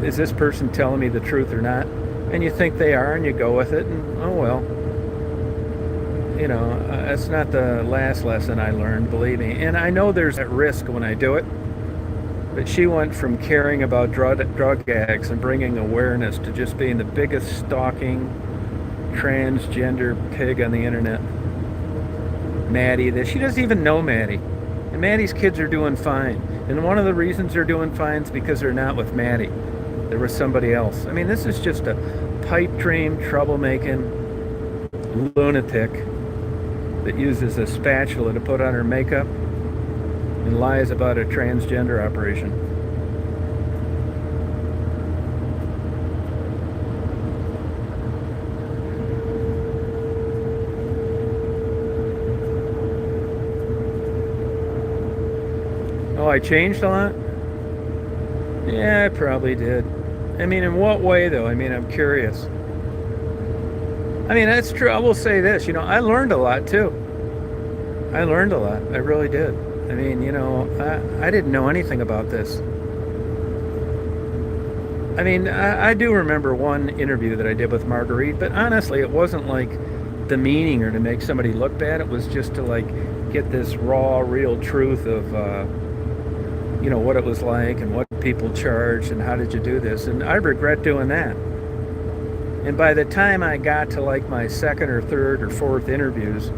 is this person telling me the truth or not? And you think they are, and you go with it, and oh well. You know, that's not the last lesson I learned, believe me. And I know there's at risk when I do it, but she went from caring about drug addicts and bringing awareness to just being the biggest stalking transgender pig on the internet. Maddie, she doesn't even know Maddie. And Maddie's kids are doing fine. And one of the reasons they're doing fine is because they're not with Maddie. They're with somebody else. I mean, this is just a pipe dream, troublemaking lunatic that uses a spatula to put on her makeup and lies about a transgender operation. Oh, I changed a lot? Yeah, I probably did. I mean, in what way though? I mean, I'm curious. I mean, that's true. I will say this, I learned a lot too. I learned a lot. I really did. I mean, I didn't know anything about this. I mean, I do remember one interview that I did with Marguerite, but honestly, it wasn't like demeaning or to make somebody look bad. It was just to like get this raw, real truth of, what it was like and what people charged and how did you do this. And I regret doing that. And by the time I got to like my second or third or fourth interviews,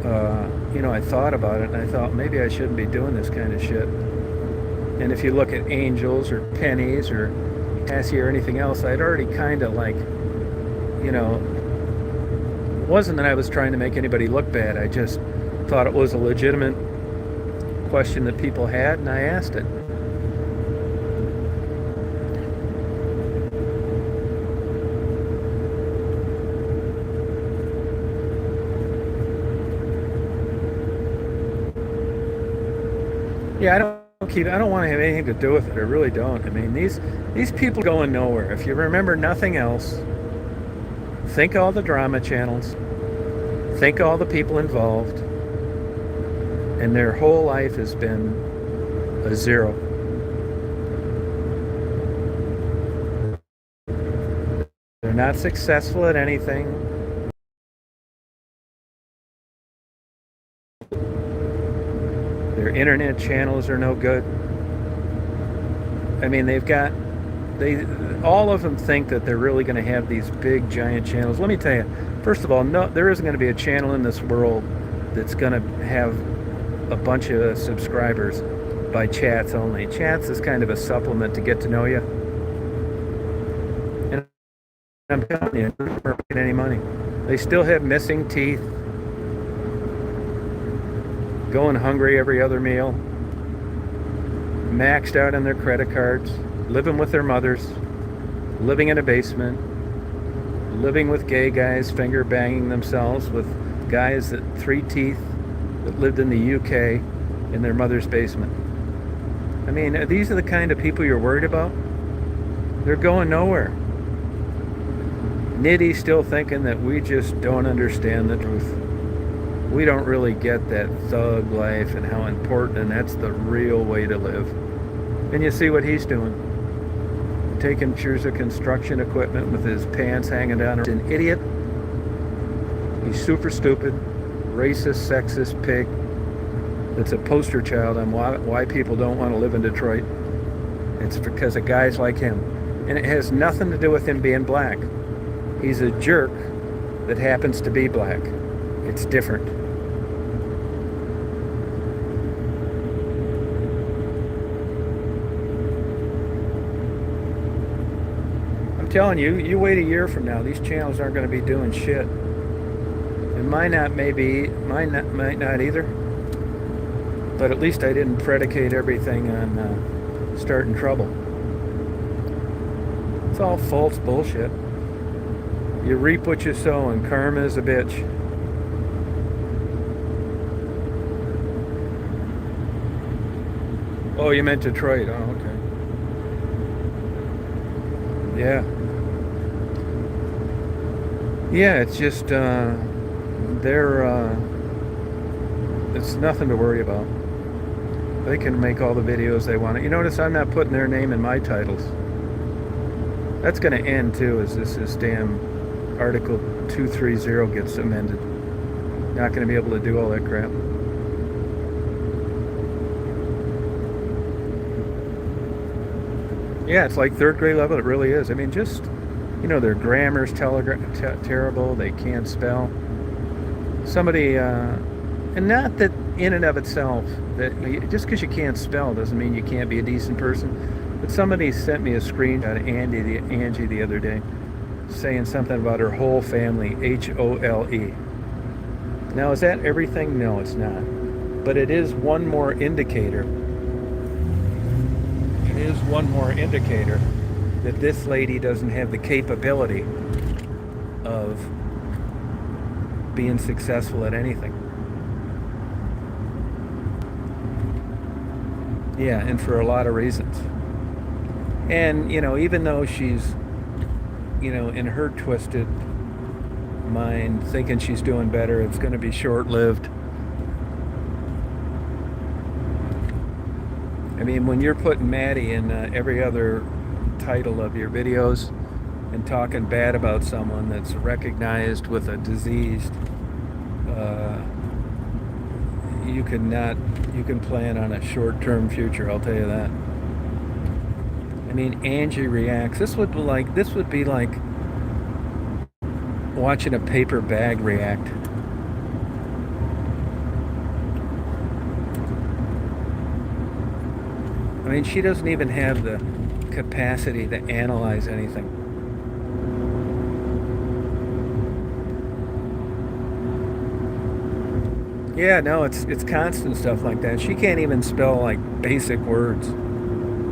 I thought about it and I thought maybe I shouldn't be doing this kind of shit. And if you look at Angels or Pennies or Cassie or anything else, I'd already kind of like, it wasn't that I was trying to make anybody look bad. I just thought it was a legitimate question that people had and I asked it. Yeah, I don't want to have anything to do with it. I really don't. I mean, these people going nowhere. If you remember nothing else, think all the drama channels, think all the people involved, and their whole life has been a zero. They're not successful at anything. Their internet channels are no good. I mean, all of them think that they're really going to have these big, giant channels. Let me tell you, first of all, no, there isn't going to be a channel in this world that's going to have a bunch of subscribers by chats only. Chats is kind of a supplement to get to know you. And I'm telling you, they're not making any money. They still have missing teeth, going hungry every other meal, maxed out on their credit cards, living with their mothers, living in a basement, living with gay guys, finger banging themselves with guys that 3 teeth that lived in the UK in their mother's basement. I mean, these are the kind of people you're worried about? They're going nowhere. Nitty's still thinking that we just don't understand the truth. We don't really get that thug life and how important, and that's the real way to live. And you see what he's doing. Taking pictures of construction equipment with his pants hanging down. He's an idiot. He's super stupid, racist, sexist pig. That's a poster child on why people don't want to live in Detroit. It's because of guys like him. And it has nothing to do with him being black. He's a jerk that happens to be black. It's different. I'm telling you, you wait a year from now, these channels aren't going to be doing shit. And mine might not either. But at least I didn't predicate everything on starting trouble. It's all false bullshit. You reap what you sow, and karma is a bitch. Oh, you meant Detroit. Oh, okay. Yeah. Yeah, it's just, it's nothing to worry about. They can make all the videos they want. You notice I'm not putting their name in my titles. That's going to end too as this damn Article 230 gets amended. Not going to be able to do all that crap. Yeah, it's like third grade level. It really is. I mean, just, their grammar's terrible. They can't spell. Somebody, and not that in and of itself, that just because you can't spell doesn't mean you can't be a decent person. But somebody sent me a screenshot of Angie the other day saying something about her whole family, HOLE. Now, is that everything? No, it's not. But it is one more indicator. It is one more indicator that this lady doesn't have the capability of being successful at anything. Yeah, and for a lot of reasons. And, even though she's, in her twisted mind, thinking she's doing better, it's going to be short-lived. I mean, when you're putting Maddie in every other title of your videos and talking bad about someone that's recognized with a disease, you can plan on a short-term future, I'll tell you that. I mean, Angie reacts. This would be like watching a paper bag react. I mean, she doesn't even have the capacity to analyze anything. Yeah, no, it's constant stuff like that. She can't even spell like basic words.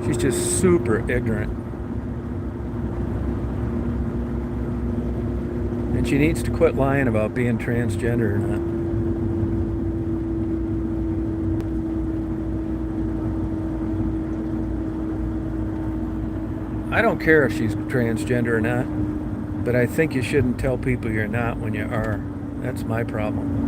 She's just super ignorant. And she needs to quit lying about being transgender or not. I don't care if she's transgender or not, but I think you shouldn't tell people you're not when you are. That's my problem.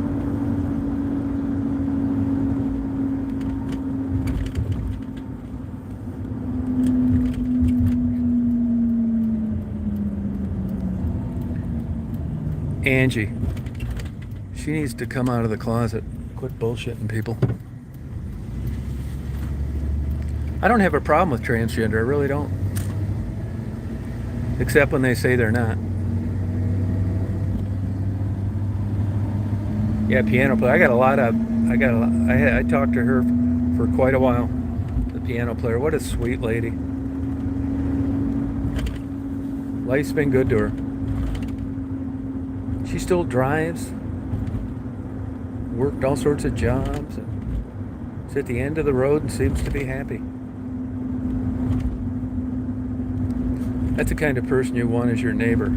Angie, she needs to come out of the closet. Quit bullshitting people. I don't have a problem with transgender, I really don't. Except when they say they're not. Yeah, piano player. I talked to her for quite a while. The piano player. What a sweet lady. Life's been good to her. She still drives. Worked all sorts of jobs. And is at the end of the road and seems to be happy. That's the kind of person you want as your neighbor.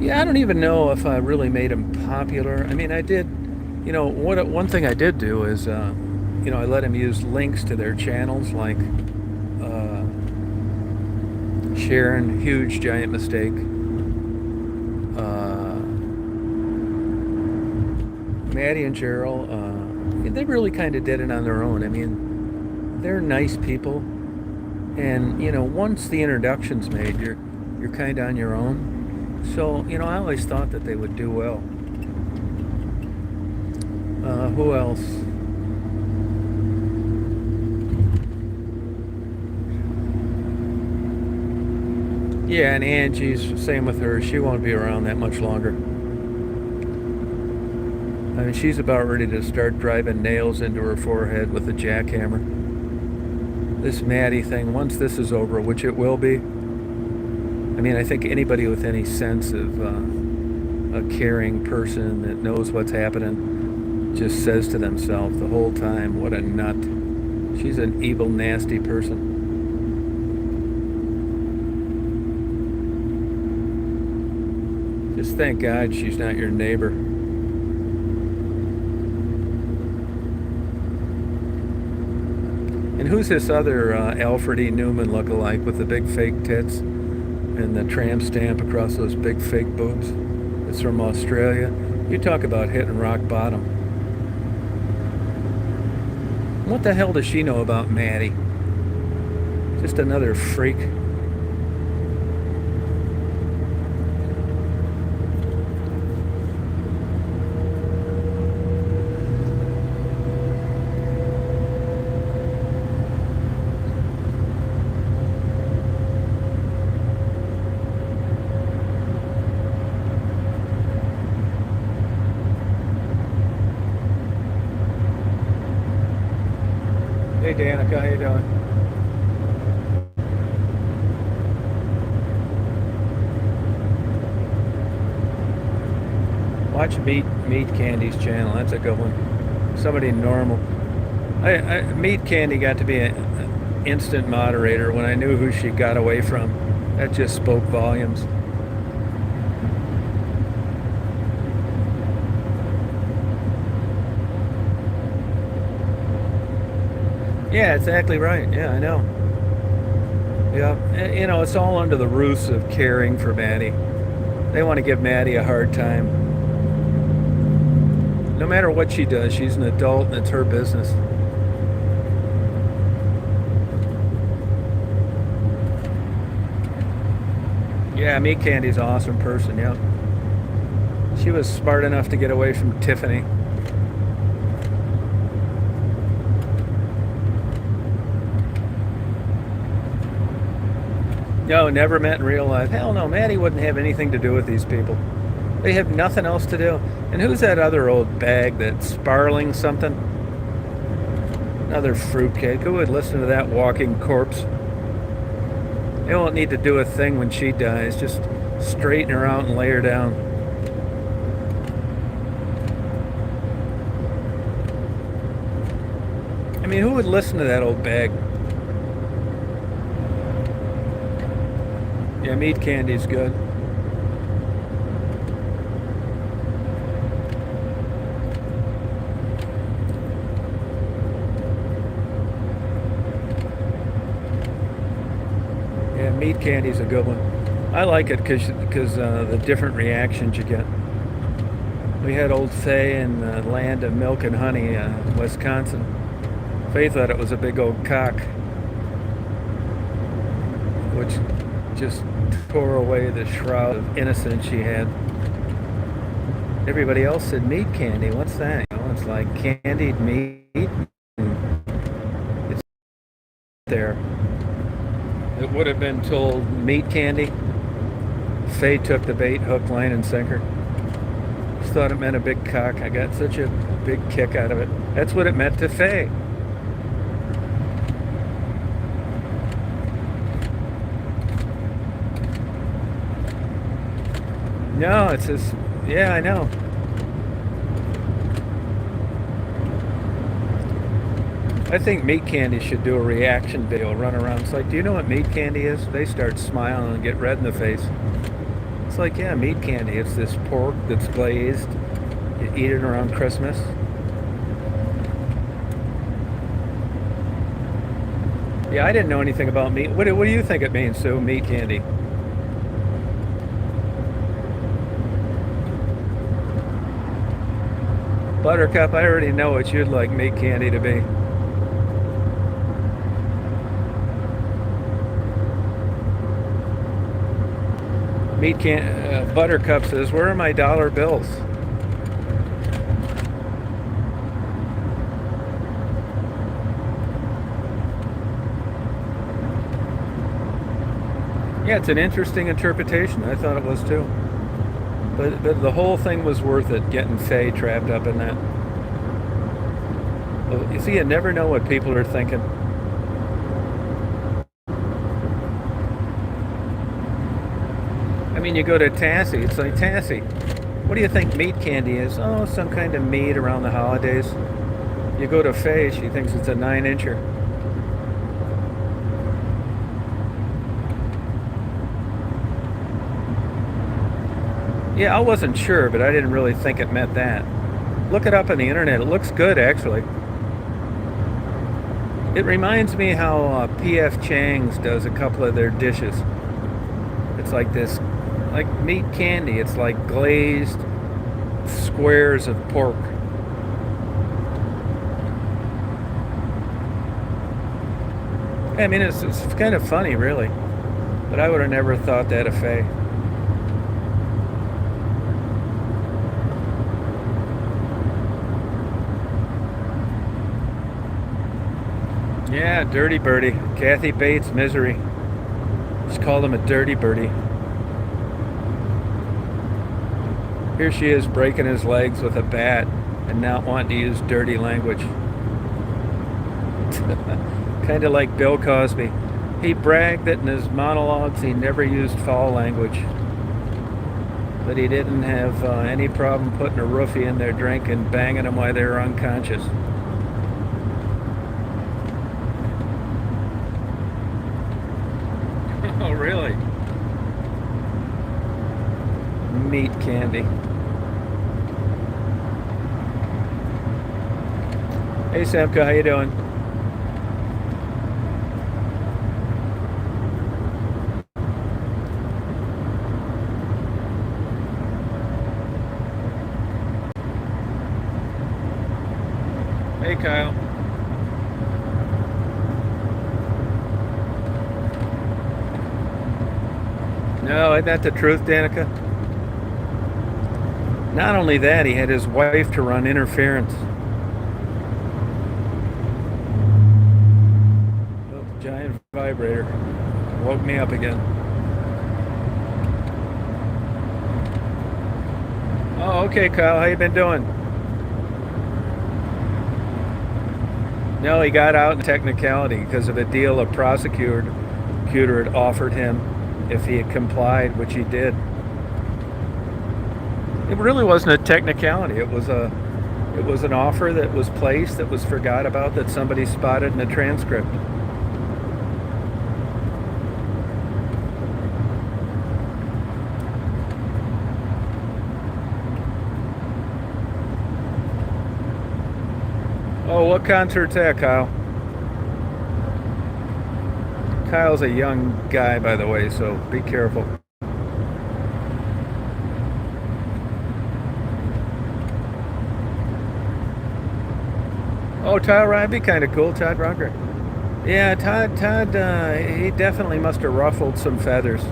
Yeah, I don't even know if I really made him popular. I mean, I did, one thing I did do is, I let him use links to their channels, like Sharon, huge giant mistake. Maddie and Gerald, they really kind of did it on their own. I mean, they're nice people, and once the introduction's made, you're kind of on your own. So I always thought that they would do well. Who else? Yeah, and Angie's same with her. She won't be around that much longer. I mean, she's about ready to start driving nails into her forehead with a jackhammer. This Maddie thing, once this is over, which it will be, I mean, I think anybody with any sense of a caring person that knows what's happening just says to themselves the whole time, what a nut. She's an evil, nasty person. Just thank God she's not your neighbor. And who's this other Alfred E. Newman lookalike with the big fake tits and the tramp stamp across those big fake boobs? It's from Australia. You talk about hitting rock bottom. What the hell does she know about Maddie? Just another freak. Hey Danica, how you doing? Watch Meat Candy's channel. That's a good one. Somebody normal. Meat Candy got to be an instant moderator when I knew who she got away from. That just spoke volumes. Yeah, exactly right. Yeah, I know. Yeah, you know, it's all under the ruse of caring for Maddie. They want to give Maddie a hard time. No matter what she does, she's an adult and it's her business. Yeah, Meat Candy's an awesome person, yeah. She was smart enough to get away from Tiffany. No, never met in real life. Hell no, Maddie wouldn't have anything to do with these people. They have nothing else to do. And who's that other old bag that's Sparling something? Another fruitcake. Who would listen to that walking corpse? They won't need to do a thing when she dies. Just straighten her out and lay her down. I mean, who would listen to that old bag? Yeah, Meat Candy's good. Yeah, Meat Candy's a good one. I like it because the different reactions you get. We had Old Faye in the land of milk and honey, Wisconsin. Faye thought it was a big old cock, which just tore away the shroud of innocence she had. Everybody else said meat candy. What's that? You know, it's like candied meat. It's there. It would have been told meat candy. Faye took the bait, hook, line, and sinker. Just thought it meant a big cock. I got such a big kick out of it. That's what it meant to Faye. No, it's just, yeah, I know. I think Meat Candy should do a reaction video, run around. It's like, do you know what meat candy is? They start smiling and get red in the face. It's like, yeah, meat candy. It's this pork that's glazed. You eat it around Christmas. Yeah, I didn't know anything about meat. What do you think it means, Sue? Meat candy. Buttercup, I already know what you'd like meat candy to be. Buttercup says, where are my dollar bills? Yeah, it's an interesting interpretation. I thought it was too. But the whole thing was worth it, getting Faye trapped up in that. Well, you see, you never know what people are thinking. I mean, you go to Tassie, it's like, Tassie, what do you think meat candy is? Oh, some kind of meat around the holidays. You go to Faye, she thinks it's a 9-incher. Yeah, I wasn't sure, but I didn't really think it meant that. Look it up on the internet. It looks good, actually. It reminds me how P.F. Chang's does a couple of their dishes. It's like this, like meat candy. It's like glazed squares of pork. I mean, it's kind of funny, really. But I would have never thought that of Faye. Yeah, Dirty Birdie. Kathy Bates, Misery. Just called him a dirty birdie. Here she is breaking his legs with a bat and not wanting to use dirty language. Kind of like Bill Cosby. He bragged that in his monologues he never used foul language. But he didn't have any problem putting a roofie in their drink and banging them while they were unconscious. Oh, really? Meat candy. Hey, Samka, how you doing? Hey, Kyle. No, isn't that the truth, Danica? Not only that, he had his wife to run interference. Oh, giant vibrator. Woke me up again. Oh, okay, Kyle. How you been doing? No, he got out in technicality because of a deal a prosecutor had offered him if he had complied, which he did. It really wasn't a technicality. It was an offer that was placed that was forgot about that somebody spotted in a transcript. Oh, what concert's that, Kyle? Kyle's a young guy, by the way, so be careful. Oh, Todd, that'd be kind of cool, Todd Rundgren. Yeah, Todd, he definitely must have ruffled some feathers.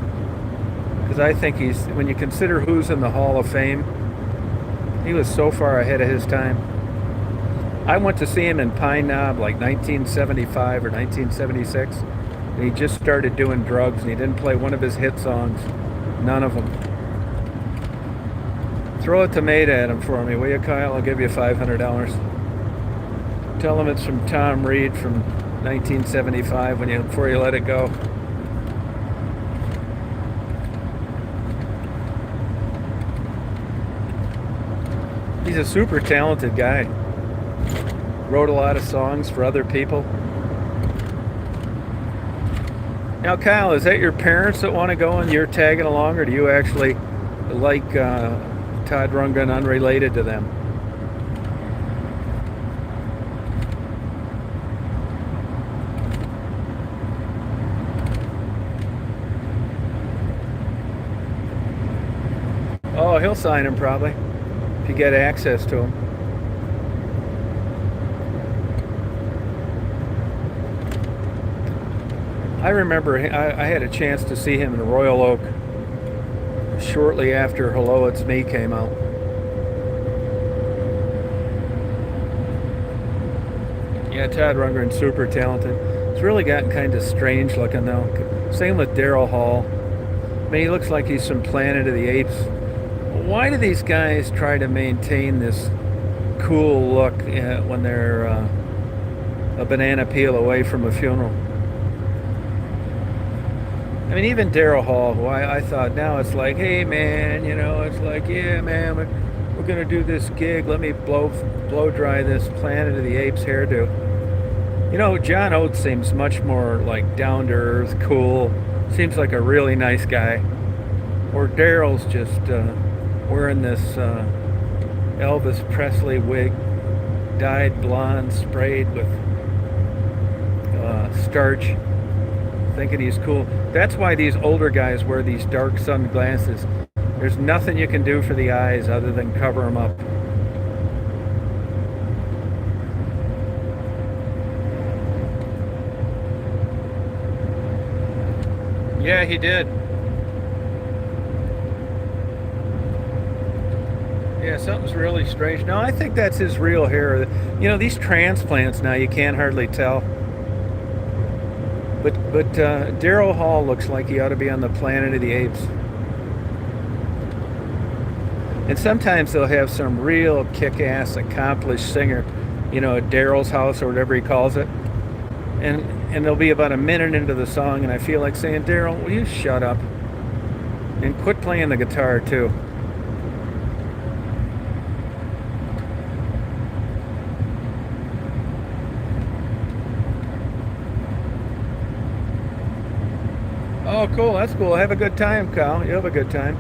Because I think when you consider who's in the Hall of Fame, he was so far ahead of his time. I went to see him in Pine Knob like 1975 or 1976. And he just started doing drugs and he didn't play one of his hit songs. None of them. Throw a tomato at him for me, will you, Kyle? I'll give you $500. Tell him it's from Tom Reed from 1975 before you let it go. He's a super talented guy. Wrote a lot of songs for other people. Now, Kyle, is that your parents that want to go and you're tagging along, or do you actually like Todd Rundgren unrelated to them? Oh, he'll sign him probably if you get access to him. I remember I had a chance to see him in Royal Oak shortly after Hello It's Me came out. Yeah, Todd Rundgren's super talented. It's really gotten kind of strange looking though. Same with Daryl Hall. I mean, he looks like he's from Planet of the Apes. Why do these guys try to maintain this cool look when they're a banana peel away from a funeral? I mean, even Daryl Hall, who I thought now it's like, hey man, it's like, yeah man, we're gonna do this gig. Let me blow dry this Planet of the Apes hairdo. John Oates seems much more like down to earth, cool. Seems like a really nice guy. Or Daryl's just wearing this Elvis Presley wig, dyed blonde, sprayed with starch, thinking he's cool. That's why these older guys wear these dark sunglasses. There's nothing you can do for the eyes other than cover them up. Yeah, he did. Yeah, something's really strange. No, I think that's his real hair. These transplants now, you can't hardly tell. But Daryl Hall looks like he ought to be on the Planet of the Apes. And sometimes they'll have some real kick-ass, accomplished singer, at Daryl's house or whatever he calls it. And they'll be about a minute into the song, and I feel like saying, Daryl, will you shut up? And quit playing the guitar, too. Oh, cool. That's cool. Have a good time, Kyle. You have a good time.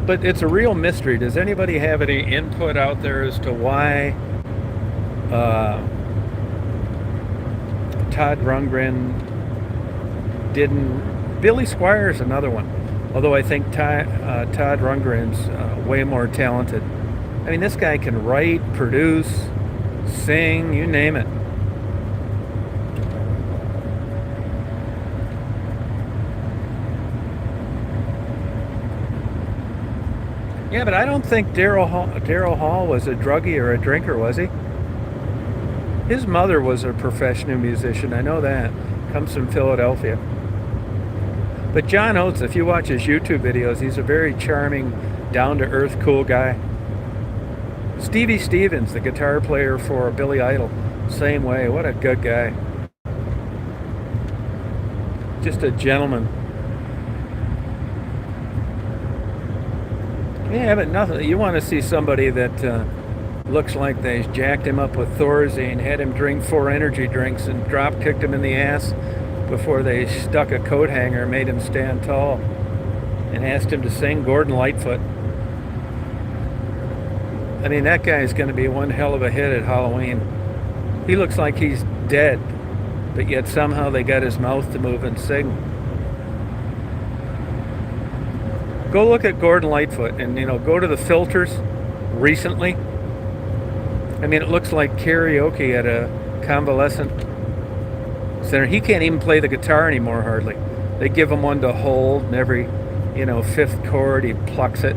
But it's a real mystery. Does anybody have any input out there as to why Todd Rundgren didn't... Billy Squires, another one. Although I think Todd Rundgren's way more talented. I mean, this guy can write, produce, sing, you name it. Yeah, but I don't think Daryl Hall was a druggie or a drinker, was he? His mother was a professional musician. I know that. Comes from Philadelphia. But John Oates, if you watch his YouTube videos, he's a very charming, down-to-earth, cool guy. Stevie Stevens, the guitar player for Billy Idol, same way. What a good guy. Just a gentleman. Yeah, but nothing. You want to see somebody that looks like they jacked him up with Thorazine, had him drink 4 energy drinks, and drop kicked him in the ass before they stuck a coat hanger, made him stand tall, and asked him to sing Gordon Lightfoot. I mean, that guy is going to be one hell of a hit at Halloween. He looks like he's dead, but yet somehow they got his mouth to move and sing. Go look at Gordon Lightfoot and, go to the filters recently. I mean, it looks like karaoke at a convalescent center. He can't even play the guitar anymore, hardly. They give him one to hold, and every, 5th chord he plucks it.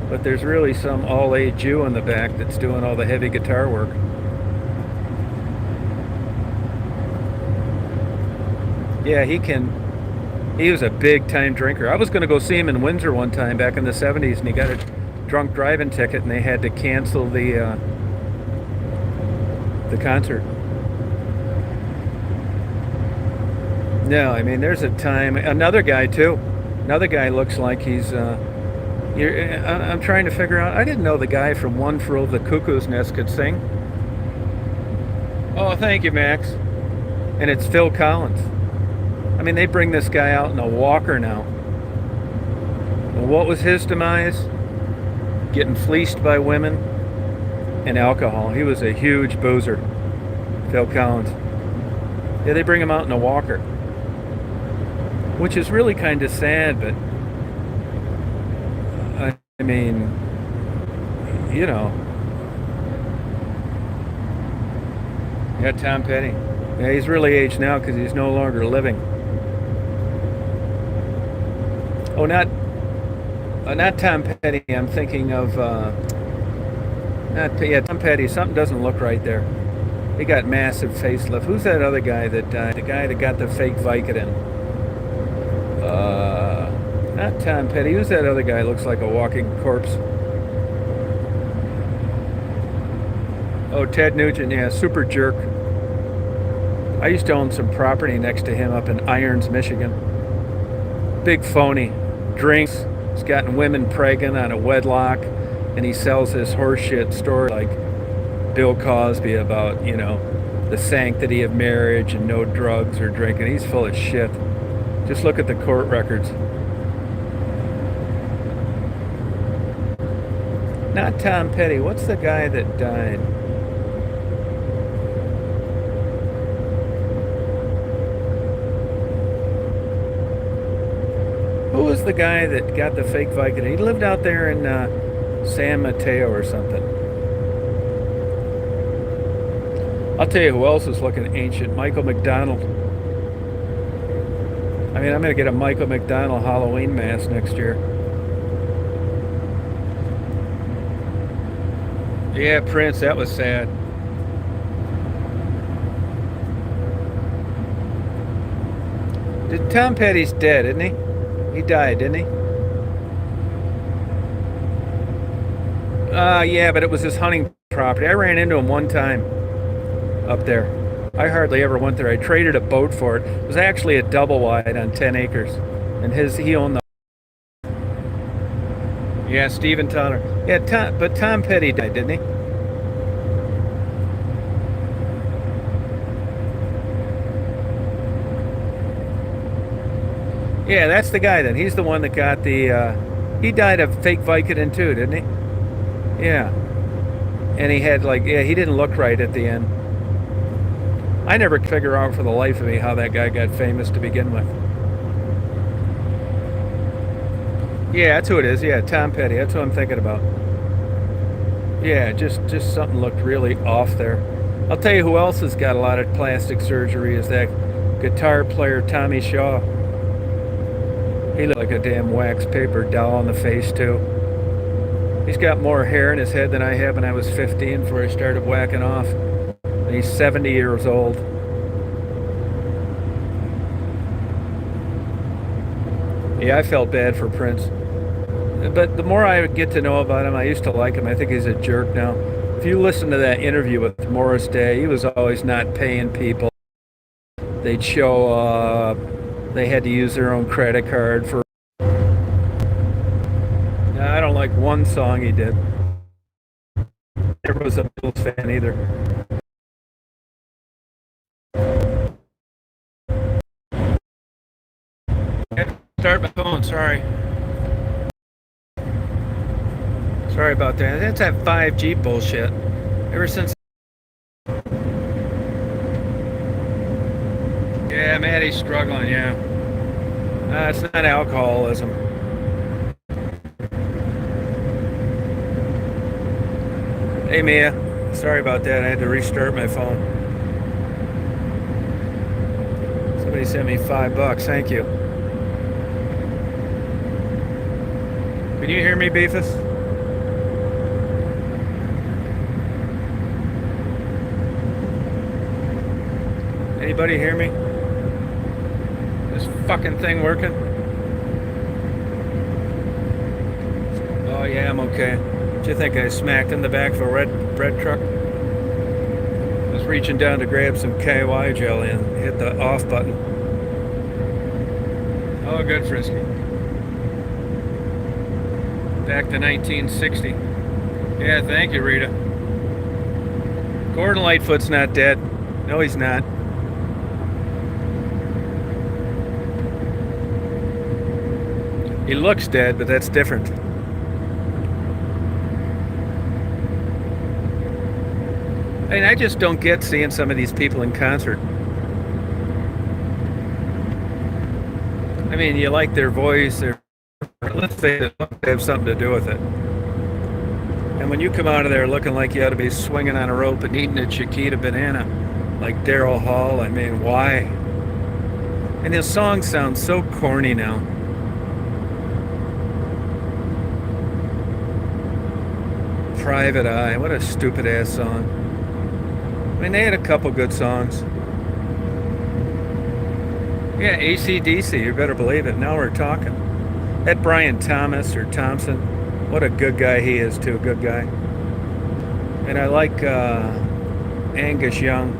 But there's really some all-age Jew in the back that's doing all the heavy guitar work. Yeah, he was a big-time drinker. I was going to go see him in Windsor one time back in the 70s, and he got a drunk driving ticket, and they had to cancel the concert. No, I mean, there's a time. Another guy, too. Another guy looks like he's... I'm trying to figure out... I didn't know the guy from One Flew Over the Cuckoo's Nest could sing. Oh, thank you, Max. And it's Phil Collins. I mean, they bring this guy out in a walker now. Well, what was his demise? Getting fleeced by women and alcohol. He was a huge boozer, Phil Collins. Yeah, they bring him out in a walker, which is really kind of sad, but I mean, yeah, Tom Petty. Yeah, he's really aged now because he's no longer living. Oh, not Tom Petty. I'm thinking of Tom Petty. Something doesn't look right there. He got massive facelift. Who's that other guy that died? The guy that got the fake Vicodin. Not Tom Petty. Who's that other guy? Looks like a walking corpse. Oh, Ted Nugent. Yeah, super jerk. I used to own some property next to him up in Irons, Michigan. Big phony. Drinks. He's gotten women pregnant on a wedlock, and he sells his horseshit story like Bill Cosby about, the sanctity of marriage and no drugs or drinking. He's full of shit. Just look at the court records. Not Tom Petty. What's the guy that died? Who was the guy that got the fake Vicodin? He lived out there in San Mateo or something. I'll tell you who else is looking ancient. Michael McDonald. I mean, I'm going to get a Michael McDonald Halloween mask next year. Yeah, Prince, that was sad. Tom Petty's dead, isn't he? He died, didn't he? Yeah, but it was his hunting property. I ran into him one time up there. I hardly ever went there. I traded a boat for it. It was actually a double wide on 10 acres. And he owned the... Yeah, Stephen Tyler. Yeah, but Tom Petty died, didn't he? Yeah, that's the guy then. He's the one that got the... he died of fake Vicodin too, didn't he? Yeah. And he had he didn't look right at the end. I never could figure out for the life of me how that guy got famous to begin with. Yeah, that's who it is. Yeah, Tom Petty. That's what I'm thinking about. Yeah, just something looked really off there. I'll tell you who else has got a lot of plastic surgery is that guitar player Tommy Shaw. He looked like a damn wax paper doll in the face too. He's got more hair in his head than I had when I was 15 before I started whacking off. And he's 70 years old. Yeah, I felt bad for Prince. But the more I get to know about him, I used to like him. I think he's a jerk now. If you listen to that interview with Morris Day, he was always not paying people. They'd show up. They had to use their own credit card for. I don't like one song he did. Never was a Beatles fan either. Start my phone. Sorry. Sorry about that. That's that 5G bullshit. Ever since. Yeah, Maddie's struggling. Yeah. It's not alcoholism. Hey, Mia. Sorry about that. I had to restart my phone. Somebody sent me $5. Thank you. Can you hear me, Beefus? Anybody hear me? This fucking thing working? Oh yeah, I'm okay. What you think I smacked in the back of a red bread truck? I was reaching down to grab some KY jelly and hit the off button. Oh, good, Frisky. Back to 1960. Yeah, thank you, Rita. Gordon Lightfoot's not dead. No, he's not. He looks dead, but that's different. I mean, I just don't get seeing some of these people in concert. I mean, you like their voice, let's say it, they have something to do with it. And when you come out of there looking like you ought to be swinging on a rope and eating a Chiquita banana, like Daryl Hall, I mean, why? And his songs sound so corny now. Private Eye, what a stupid ass song. I mean, they had a couple good songs. Yeah, AC/DC, you better believe it. Now we're talking. That Brian Thomas or Thompson, what a good guy he is too, good guy. And I like Angus Young.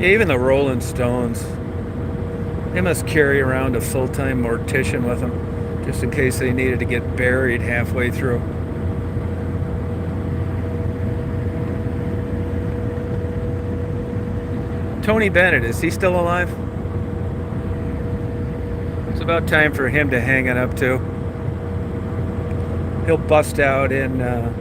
Yeah, even the Rolling Stones. They must carry around a full-time mortician with them, just in case they needed to get buried halfway through. Tony Bennett, is he still alive? It's about time for him to hang it up too. He'll bust out in the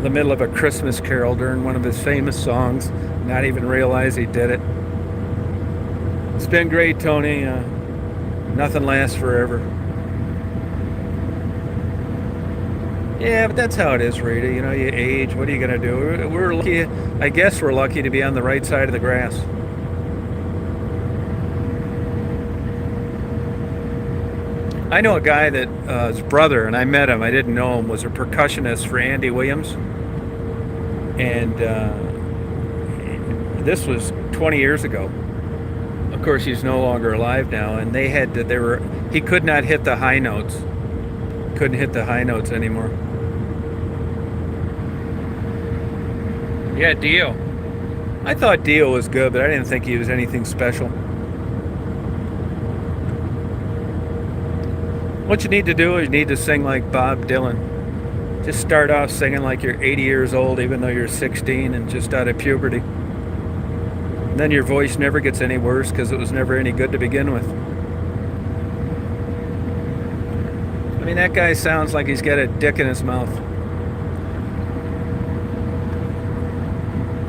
middle of a Christmas carol during one of his famous songs, not even realize he did it. It's been great, Tony. Nothing lasts forever. Yeah, but that's how it is, Rita. You know, you age. What are you going to do? We're lucky. I guess we're lucky to be on the right side of the grass. I know a guy that his brother, and I met him, I didn't know him, was a percussionist for Andy Williams. And this was 20 years ago. Of course, he's no longer alive now, and he could not hit the high notes. Couldn't hit the high notes anymore. Yeah, Dio. I thought Dio was good, but I didn't think he was anything special. What you need to do is you need to sing like Bob Dylan. Just start off singing like you're 80 years old, even though you're 16 and just out of puberty. And then your voice never gets any worse because it was never any good to begin with. I mean, that guy sounds like he's got a dick in his mouth.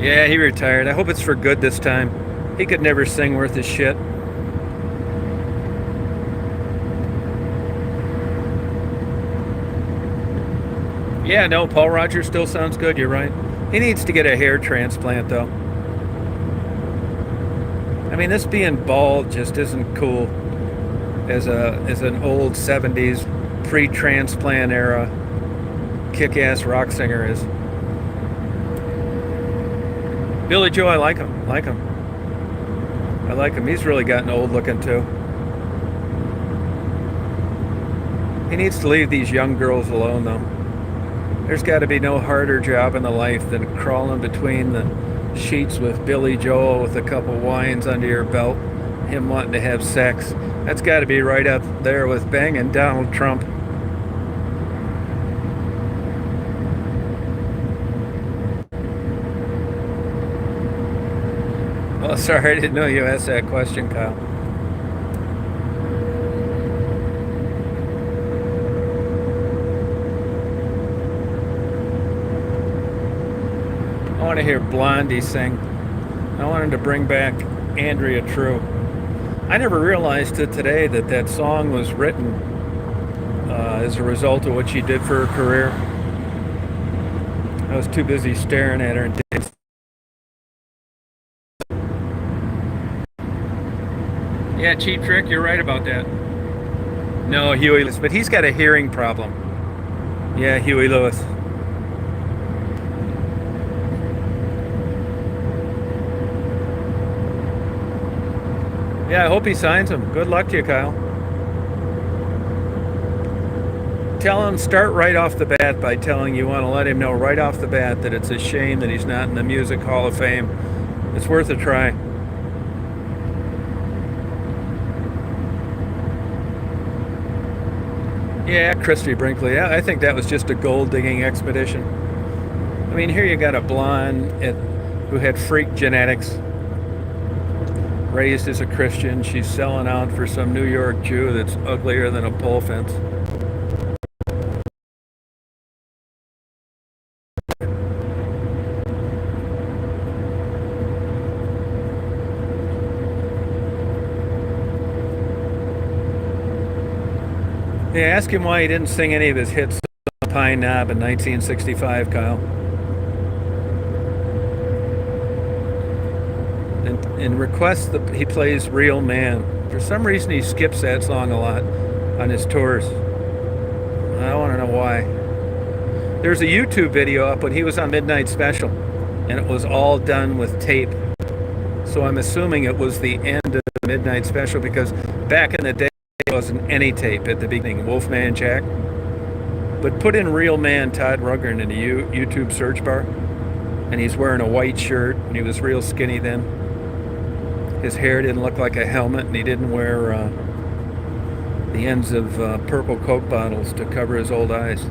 Yeah, he retired. I hope it's for good this time. He could never sing worth his shit. Yeah, no, Paul Rogers still sounds good. You're right. He needs to get a hair transplant, though. I mean, this being bald just isn't cool as an old '70s pre-transplant era kick-ass rock singer is. Billy Joe, I like him. Like him. I like him. He's really gotten old looking too. He needs to leave these young girls alone, though. There's got to be no harder job in the life than crawling between the sheets with Billy Joel with a couple wines under your belt, him wanting to have sex. That's got to be right up there with banging Donald Trump. Well, sorry, I didn't know you asked that question, Kyle. I want to hear Blondie sing. I wanted to bring back Andrea True. I never realized it today that that song was written as a result of what she did for her career. I was too busy staring at her and dancing. Yeah, Cheap Trick, you're right about that. No, Huey Lewis, but he's got a hearing problem. Yeah, Huey Lewis. Yeah, I hope he signs him. Good luck to you, Kyle. Tell him, start right off the bat by telling you want to let him know right off the bat that it's a shame that he's not in the Music Hall of Fame. It's worth a try. Yeah, Christy Brinkley. I think that was just a gold digging expedition. I mean, here you got a blonde who had freak genetics, raised as a Christian. She's selling out for some New York Jew that's uglier than a pole fence. Yeah, ask him why he didn't sing any of his hits on Pine Knob in 1965, Kyle. And request that he plays Real Man. For some reason, he skips that song a lot on his tours. I want to know why. There's a YouTube video up when he was on Midnight Special, and it was all done with tape. So I'm assuming it was the end of the Midnight Special because back in the day, there wasn't any tape at the beginning. Wolfman Jack. But put in Real Man Todd Rundgren in the YouTube search bar, and he's wearing a white shirt, and he was real skinny then. His hair didn't look like a helmet, and he didn't wear the ends of purple Coke bottles to cover his old eyes.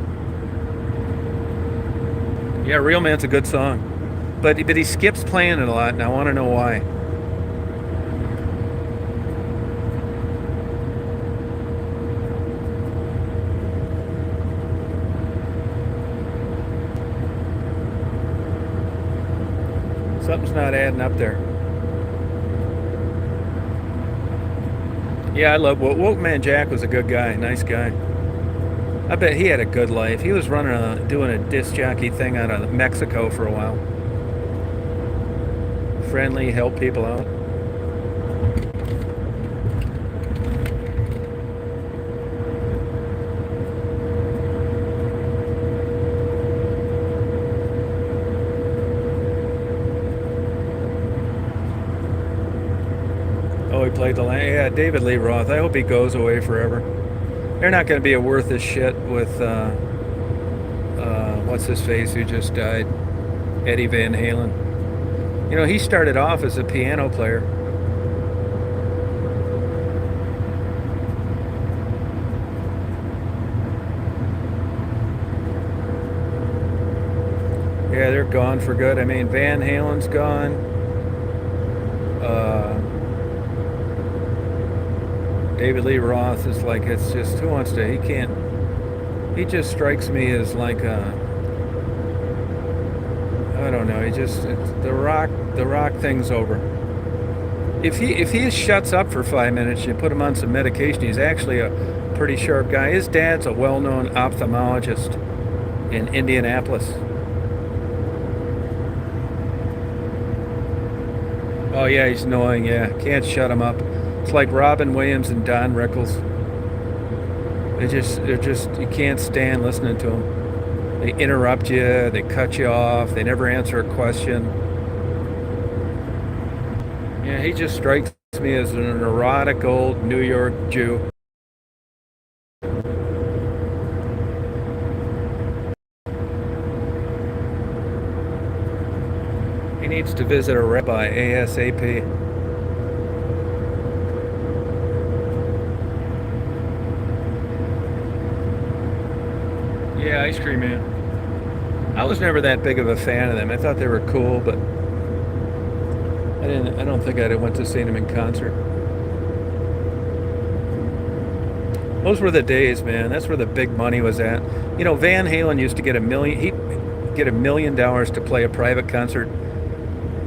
Yeah, Real Man's a good song. But he skips playing it a lot, and I want to know why. Something's not adding up there. Yeah, I love Wolfman Jack was a good guy, nice guy. I bet he had a good life. He was doing a disc jockey thing out of Mexico for a while. Friendly, help people out. Oh, he played the land. Yeah, David Lee Roth. I hope he goes away forever. They're not going to be a worth of shit with what's his face who just died, Eddie Van Halen. You know, he started off as a piano player. Yeah, they're gone for good. I mean, Van Halen's gone. David Lee Roth is like, it's just, who wants to, he just strikes me as like a, I I don't know. He just the rock thing's over. If he shuts up for 5 minutes, you put him on some medication. He's actually a pretty sharp guy. His dad's a well-known ophthalmologist in Indianapolis. Oh yeah, he's annoying. Yeah, can't shut him up. It's like Robin Williams and Don Rickles. They're just you can't stand listening to them. They interrupt you. They cut you off. They never answer a question. Yeah, he just strikes me as a neurotic old New York Jew. He needs to visit a rabbi ASAP. Yeah, Ice Cream Man. I was never that big of a fan of them. I thought they were cool, but I don't think I'd have went to see them in concert. Those were the days, man. That's where the big money was at. You know, Van Halen used to get he'd get $1 million to play a private concert.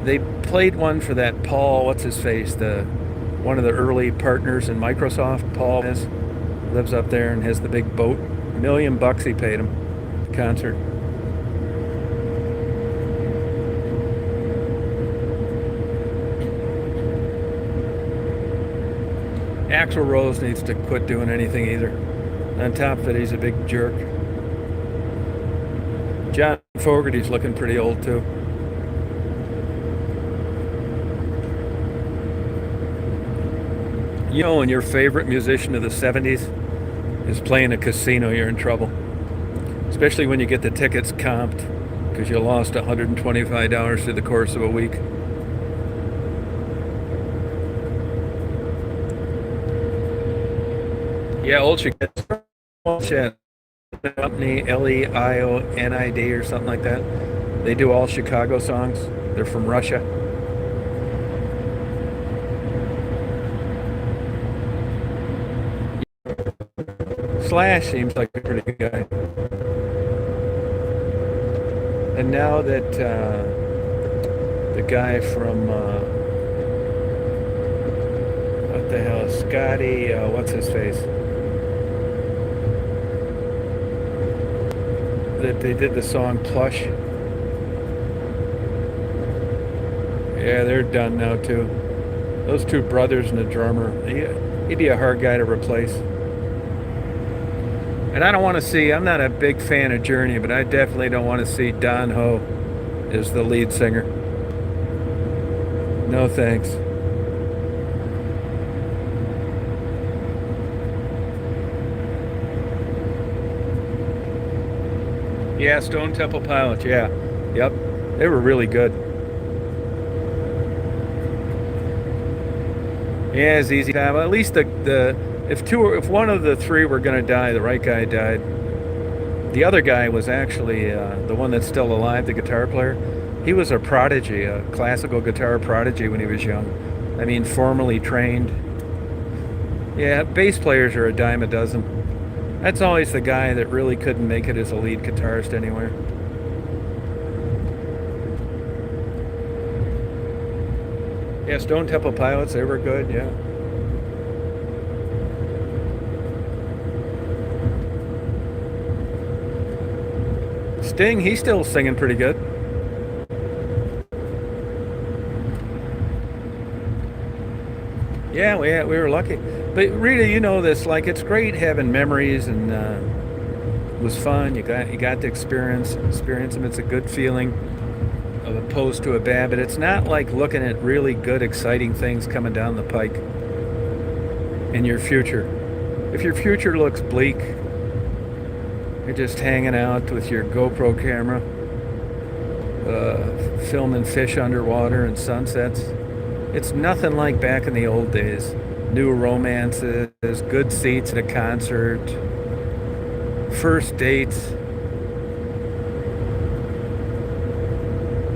They played one for that Paul, what's his face, one of the early partners in Microsoft. Paul lives up there and has the big boat. $1 million he paid him concert. Axl Rose needs to quit doing anything either. On top of it, he's a big jerk. John Fogerty's looking pretty old too. You know, when your favorite musician of the 70s is playing a casino, you're in trouble. Especially when you get the tickets comped because you lost $125 through the course of a week. Yeah, old Chicago company, Leonid or something like that. They do all Chicago songs. They're from Russia. Slash seems like a pretty good guy. And now that the guy from what the hell, Scotty, what's his face? That they did the song Plush. Yeah, they're done now too. Those two brothers and the drummer, he'd be a hard guy to replace. And I don't want to see, I'm not a big fan of Journey, but I definitely don't want to see Don Ho as the lead singer. No thanks. Yeah, Stone Temple Pilots, yeah. Yep. They were really good. Yeah, it's easy time. At least if one of the three were going to die, the right guy died. The other guy was actually the one that's still alive, the guitar player. He was a prodigy, a classical guitar prodigy when he was young. I mean, formally trained. Yeah, bass players are a dime a dozen. That's always the guy that really couldn't make it as a lead guitarist anywhere. Yeah, Stone Temple Pilots, they were good, yeah. Sting, he's still singing pretty good. Yeah, we were lucky. But Rita, you know this, like it's great having memories and it was fun. You got to experience them. It's a good feeling of opposed to a bad, but it's not like looking at really good, exciting things coming down the pike in your future. If your future looks bleak, you're just hanging out with your GoPro camera, filming fish underwater and sunsets. It's nothing like back in the old days. New romances, good seats at a concert, first dates.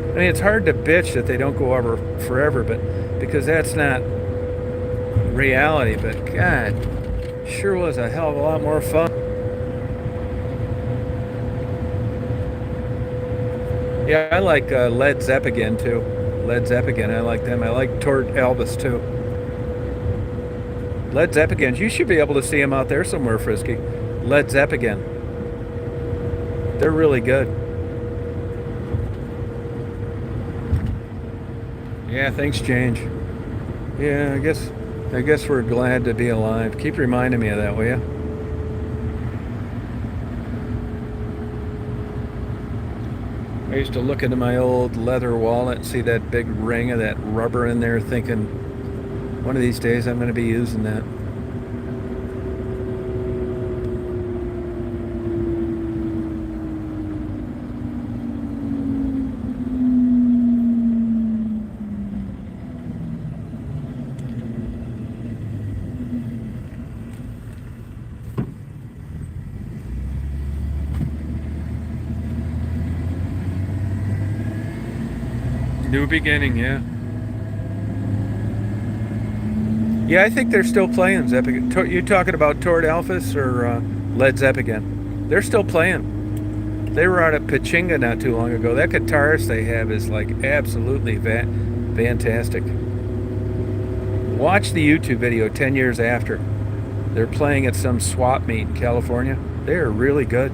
I mean, it's hard to bitch that they don't go over forever, but because that's not reality. But God, sure was a hell of a lot more fun. Yeah, I like Led Zeppelin too. Led Zeppelin, I like them. I like Tort Elvis too. Led Zeppelin, you should be able to see them out there somewhere, Frisky. Led Zeppelin, they're really good. Yeah, things change. Yeah, I guess we're glad to be alive. Keep reminding me of that, will you? I used to look into my old leather wallet and see that big ring of that rubber in there, thinking one of these days I'm going to be using that. New beginning, yeah. Yeah, I think they're still playing Zeppelin. You talking about Tord Alphys or Led Zeppelin? They're still playing. They were out at Pachinga not too long ago. That guitarist they have is like absolutely fantastic. Watch the YouTube video 10 years after. They're playing at some swap meet in California. They are really good.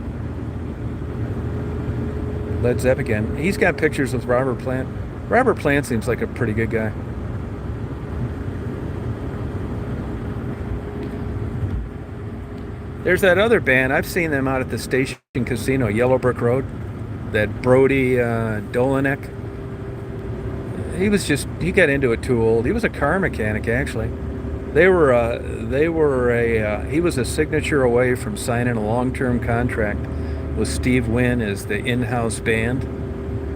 Led Zeppelin. He's got pictures with Robert Plant. Robert Plant seems like a pretty good guy. There's that other band. I've seen them out at the Station Casino, Yellow Brick Road. That Brody Dolinek. He got into it too old. He was a car mechanic, actually. He was a signature away from signing a long-term contract with Steve Wynn as the in-house band,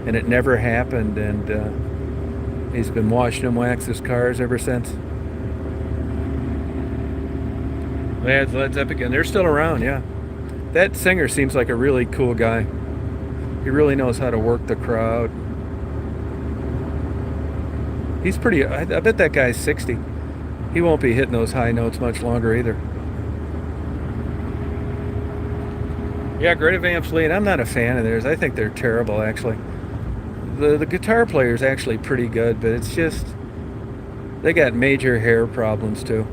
and it never happened, and he's been watching him wax his cars ever since. That's Led Zeppelin. They're still around, yeah. That singer seems like a really cool guy. He really knows how to work the crowd. He's pretty, I bet that guy's 60. He won't be hitting those high notes much longer either. Yeah, Greta Van Fleet, I'm not a fan of theirs. I think they're terrible, actually. The guitar player's actually pretty good, but it's just, they got major hair problems too.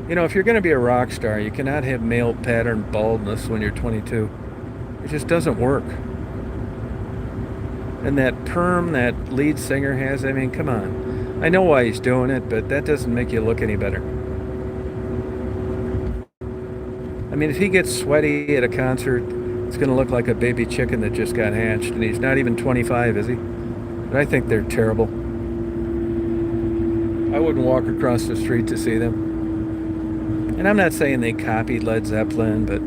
You know, if you're going to be a rock star, you cannot have male pattern baldness when you're 22. It just doesn't work. And that perm that lead singer has, I mean, come on. I know why he's doing it, but that doesn't make you look any better. I mean, if he gets sweaty at a concert, it's going to look like a baby chicken that just got hatched, and he's not even 25, is he? But I think they're terrible. I wouldn't walk across the street to see them. And I'm not saying they copied Led Zeppelin, but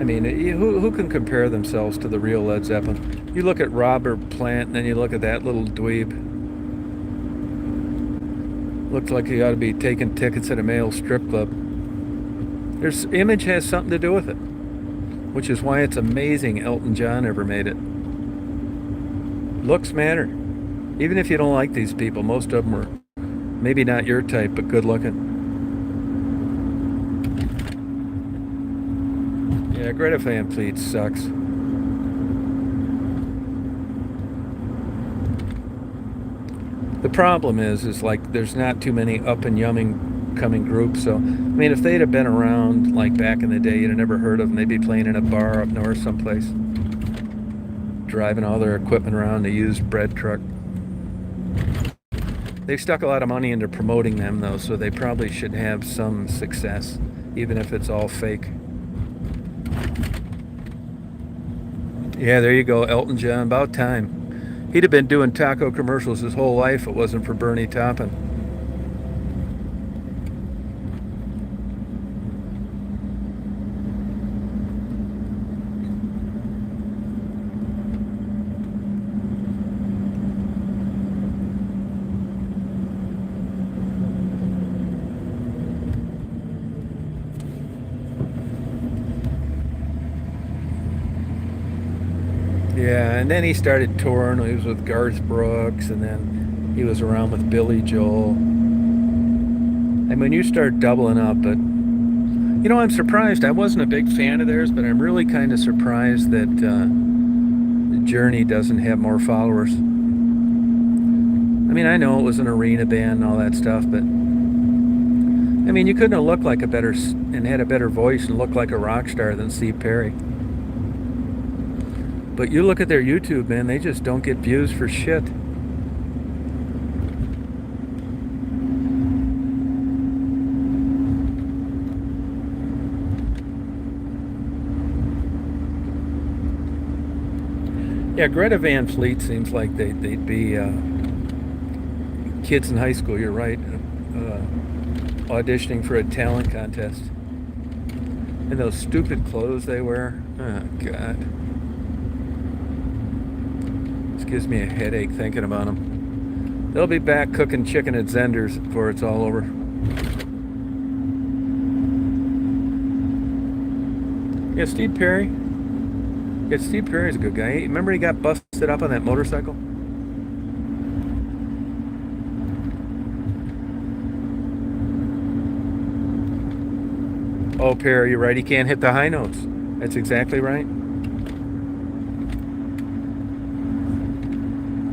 I mean, who can compare themselves to the real Led Zeppelin? You look at Robert Plant, and then you look at that little dweeb. Looks like he ought to be taking tickets at a male strip club. There's image has something to do with it, which is why it's amazing Elton John ever made it. Looks matter. Even if you don't like these people, most of them are maybe not your type, but good looking. Yeah, Greta Van Fleet sucks. The problem is like there's not too many up and coming groups. So I mean, if they'd have been around like back in the day, you'd have never heard of them. They'd be playing in a bar up north someplace, driving all their equipment around a used bread truck. They've stuck a lot of money into promoting them though, so they probably should have some success, even if it's all fake. Yeah, there you go, Elton John. About time. He'd have been doing taco commercials his whole life if it wasn't for Bernie Taupin. Yeah, and then he started touring. He was with Garth Brooks, and then he was around with Billy Joel. And when you start doubling up, but you know, I'm surprised. I wasn't a big fan of theirs, but I'm really kind of surprised that Journey doesn't have more followers. I mean, I know it was an arena band and all that stuff, but I mean, you couldn't have looked like a better and had a better voice and looked like a rock star than Steve Perry. But you look at their YouTube, man, they just don't get views for shit. Yeah, Greta Van Fleet seems like they'd be kids in high school, you're right, auditioning for a talent contest. And those stupid clothes they wear. Oh, God. This gives me a headache thinking about them. They'll be back cooking chicken at Zender's before it's all over. Yeah, Steve Perry. Yeah, Steve Perry's a good guy. Remember he got busted up on that motorcycle? Oh, Perry, you're right. He can't hit the high notes. That's exactly right.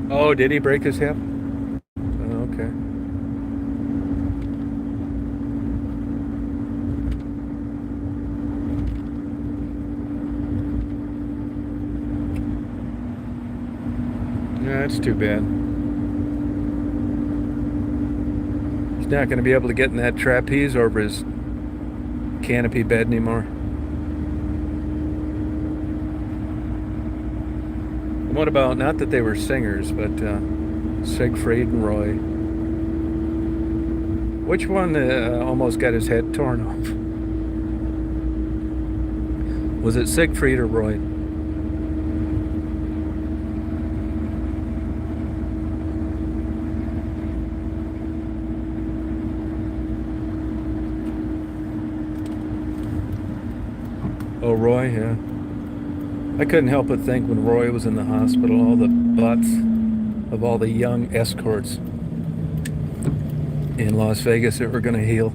Oh, did he break his hip? Oh, okay. Yeah, that's too bad. He's not going to be able to get in that trapeze over his canopy bed anymore. And what about, not that they were singers, but Siegfried and Roy? Which one almost got his head torn off? Was it Siegfried or Roy? Oh, Roy, yeah. I couldn't help but think when Roy was in the hospital, all the butts of all the young escorts in Las Vegas that were going to heal.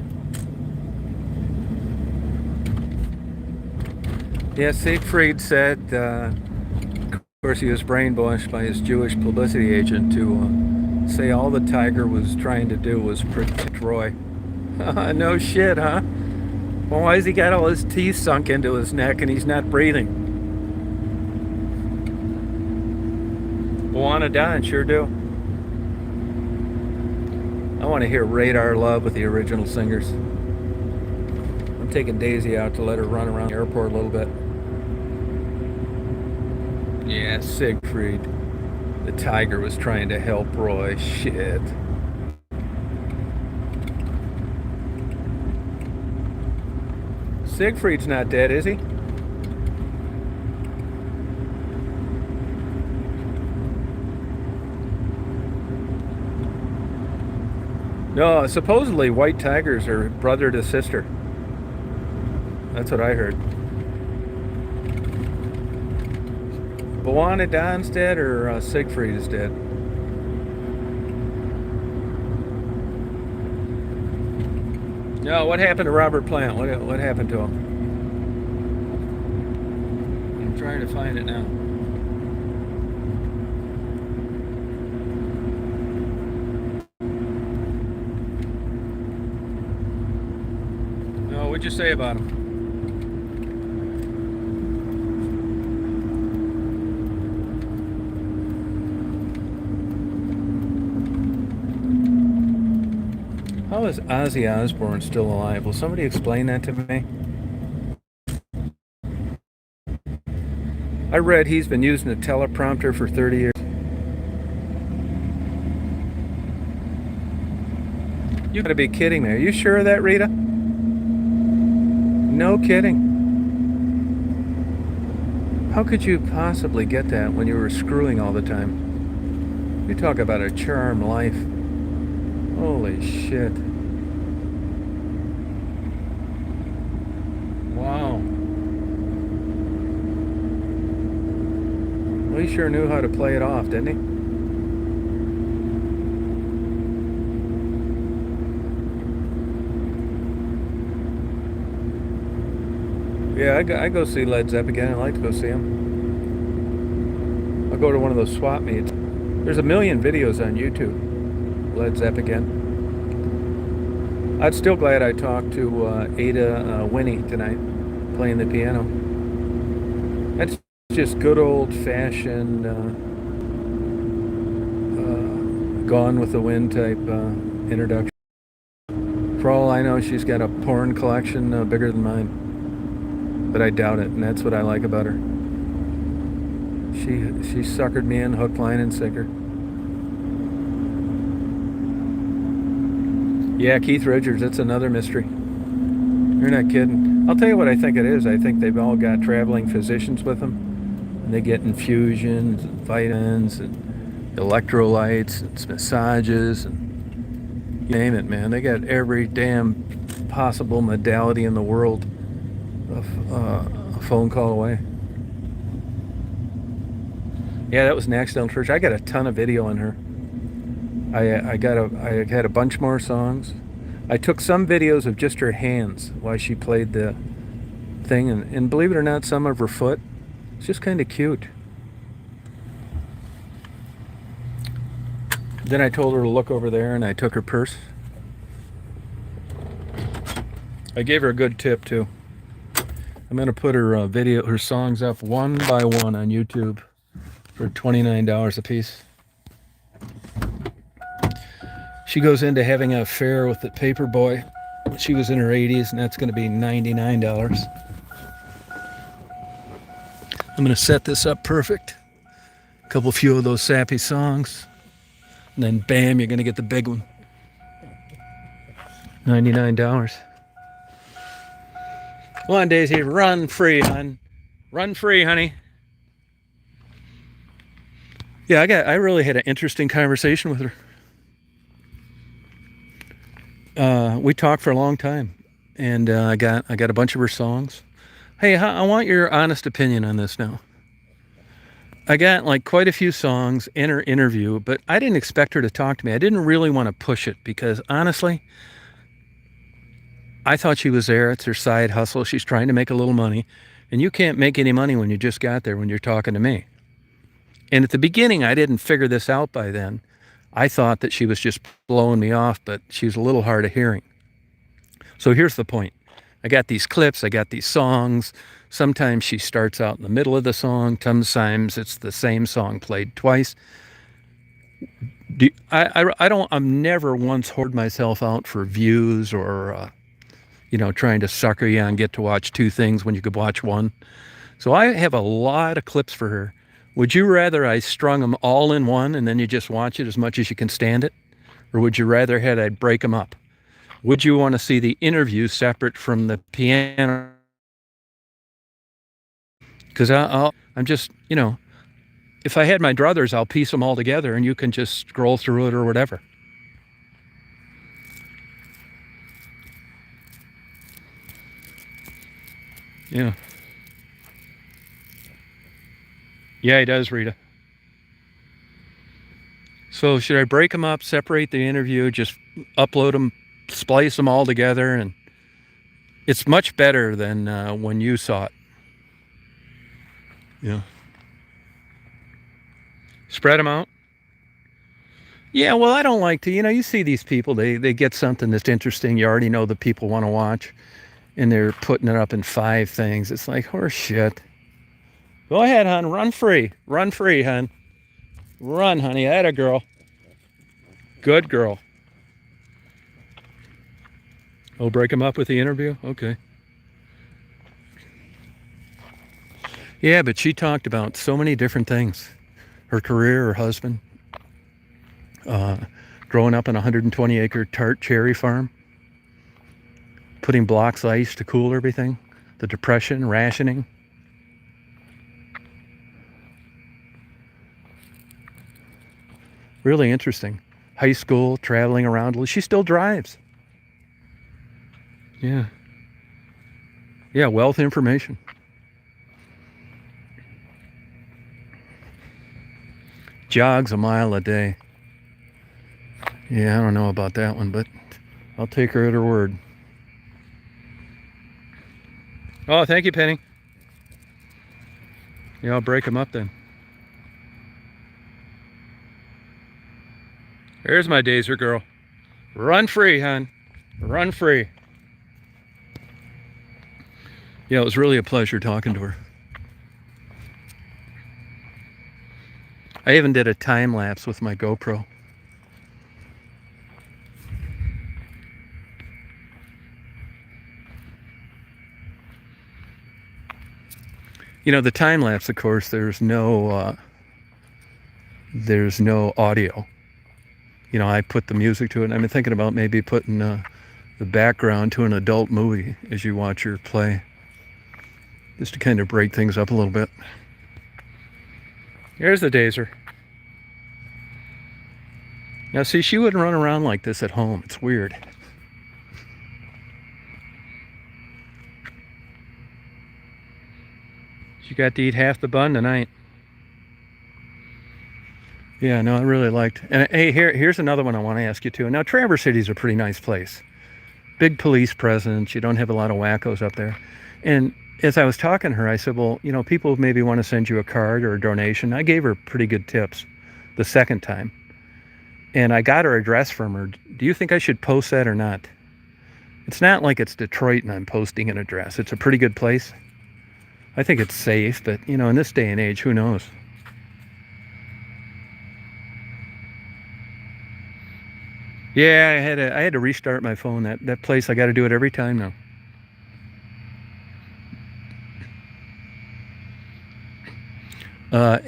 Yeah, Siegfried said, of course, he was brainwashed by his Jewish publicity agent to say all the Tiger was trying to do was protect Roy. No shit, huh? Well, why has he got all his teeth sunk into his neck and he's not breathing? Wanna die, sure do. I want to hear Radar Love with the original singers. I'm taking Daisy out to let her run around the airport a little bit. Yeah, Siegfried. The Tiger was trying to help Roy. Shit. Siegfried's not dead, is he? No, supposedly white tigers are brother to sister. That's what I heard. Boana Don's dead or Siegfried is dead? No, what happened to Robert Plant? What happened to him? I'm trying to find it now. No, what'd you say about him? How is Ozzy Osbourne still alive? Will somebody explain that to me? I read he's been using a teleprompter for 30 years. You gotta be kidding me. Are you sure of that, Rita? No kidding. How could you possibly get that when you were screwing all the time? You talk about a charmed life. Holy shit. Wow. Well, he sure knew how to play it off, didn't he? Yeah, I go see Led Zeppelin again. I'd like to go see him. I'll go to one of those swap meets. There's a million videos on YouTube. Led Zeppelin. I'm still glad I talked to Ada Winnie tonight, playing the piano. That's just good old-fashioned Gone with the Wind type introduction. For all I know, she's got a porn collection bigger than mine, but I doubt it, and that's what I like about her. She suckered me in hook, line, and sinker. Yeah, Keith Richards, that's another mystery. You're not kidding. I'll tell you what I think it is. I think they've all got traveling physicians with them, and they get infusions and vitamins and electrolytes and massages and you name it, man. They got every damn possible modality in the world of a phone call away. Yeah, that was an accidental church. I got a ton of video on her. I had a bunch more songs. I took some videos of just her hands while she played the thing, and believe it or not, some of her foot. It's just kind of cute. Then I told her to look over there, and I took her purse. I gave her a good tip too. I'm gonna put her her songs up one by one on YouTube for $29 a piece. She goes into having an affair with the paper boy. She was in her 80s, and that's going to be $99. I'm going to set this up perfect. A few of those sappy songs, and then bam, you're going to get the big one. $99. Come on, Daisy, run free, hon. Run free, honey. Yeah, I really had an interesting conversation with her. We talked for a long time, and I got a bunch of her songs. Hey, I want your honest opinion on this now. I got like quite a few songs in her interview, but I didn't expect her to talk to me. I didn't really want to push it because honestly, I thought she was there. It's her side hustle. She's trying to make a little money, and you can't make any money when you just got there when you're talking to me. And at the beginning, I didn't figure this out by then. I thought that she was just blowing me off, but she was a little hard of hearing. So here's the point. I got these clips, I got these songs. Sometimes she starts out in the middle of the song. Sometimes it's the same song played twice. I'm never once whored myself out for views or, trying to sucker you and get to watch two things when you could watch one. So I have a lot of clips for her. Would you rather I strung them all in one and then you just watch it as much as you can stand it? Or would you rather had I break them up? Would you want to see the interview separate from the piano? Because I'm just, if I had my druthers, I'll piece them all together and you can just scroll through it or whatever. Yeah. Yeah, he does, Rita. So should I break them up, separate the interview, just upload them, splice them all together? And it's much better than when you saw it. Yeah. Spread them out? Yeah, well, I don't like to, you see these people, they get something that's interesting. You already know the people want to watch, and they're putting it up in 5 things. It's like horse shit. Go ahead, hon. Run free. Run free, hon. Run, honey. Atta girl. Good girl. Oh, break them up with the interview? Okay. Yeah, but she talked about so many different things. Her career, her husband. Growing up on a 120-acre tart cherry farm. Putting blocks of ice to cool everything. The depression, rationing. Really interesting. High school, traveling around. She still drives. Yeah. Yeah, wealth information. Jogs a mile a day. Yeah, I don't know about that one, but I'll take her at her word. Oh, thank you, Penny. Yeah, I'll break them up then. There's my Dazer girl. Run free, hon. Run free. Yeah, it was really a pleasure talking to her. I even did a time lapse with my GoPro. You know, the time lapse, of course, there's no audio. You know, I put the music to it, and I've been thinking about maybe putting the background to an adult movie as you watch your play, just to kind of break things up a little bit. Here's the Dazer. Now, see, she wouldn't run around like this at home. It's weird. She got to eat half the bun tonight. Yeah, no, I really liked. And hey, here's another one I want to ask you too. Now, Traverse City's a pretty nice place. Big police presence. You don't have a lot of wackos up there. And as I was talking to her, I said, well, you know, people maybe want to send you a card or a donation. I gave her pretty good tips the second time. And I got her address from her. Do you think I should post that or not? It's not like it's Detroit and I'm posting an address. It's a pretty good place. I think it's safe, but, you know, in this day and age, who knows? Yeah, I had to restart my phone. That place, I got to do it every time now.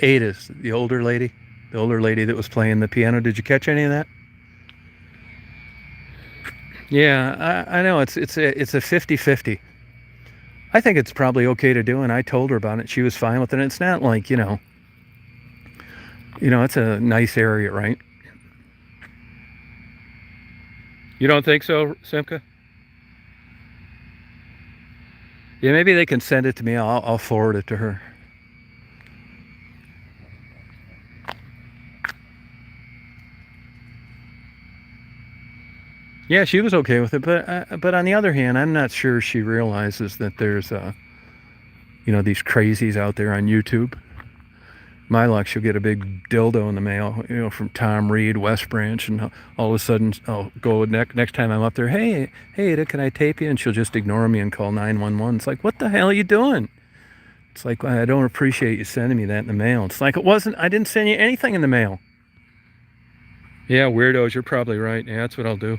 Ada's, the older lady that was playing the piano. Did you catch any of that? Yeah, I know it's a 50-50. I think it's probably okay to do, and I told her about it. She was fine with it. And it's not like, you know, it's a nice area, right? You don't think so, Simka? Yeah, maybe they can send it to me. I'll forward it to her. Yeah, she was okay with it, but on the other hand, I'm not sure she realizes that there's these crazies out there on YouTube. My luck, she'll get a big dildo in the mail, from Tom Reed, West Branch, and all of a sudden I'll go next time I'm up there, hey, can I tape you? And she'll just ignore me and call 911. It's like, what the hell are you doing? It's like, I don't appreciate you sending me that in the mail. It's like, I didn't send you anything in the mail. Yeah, weirdos, you're probably right. Yeah, that's what I'll do.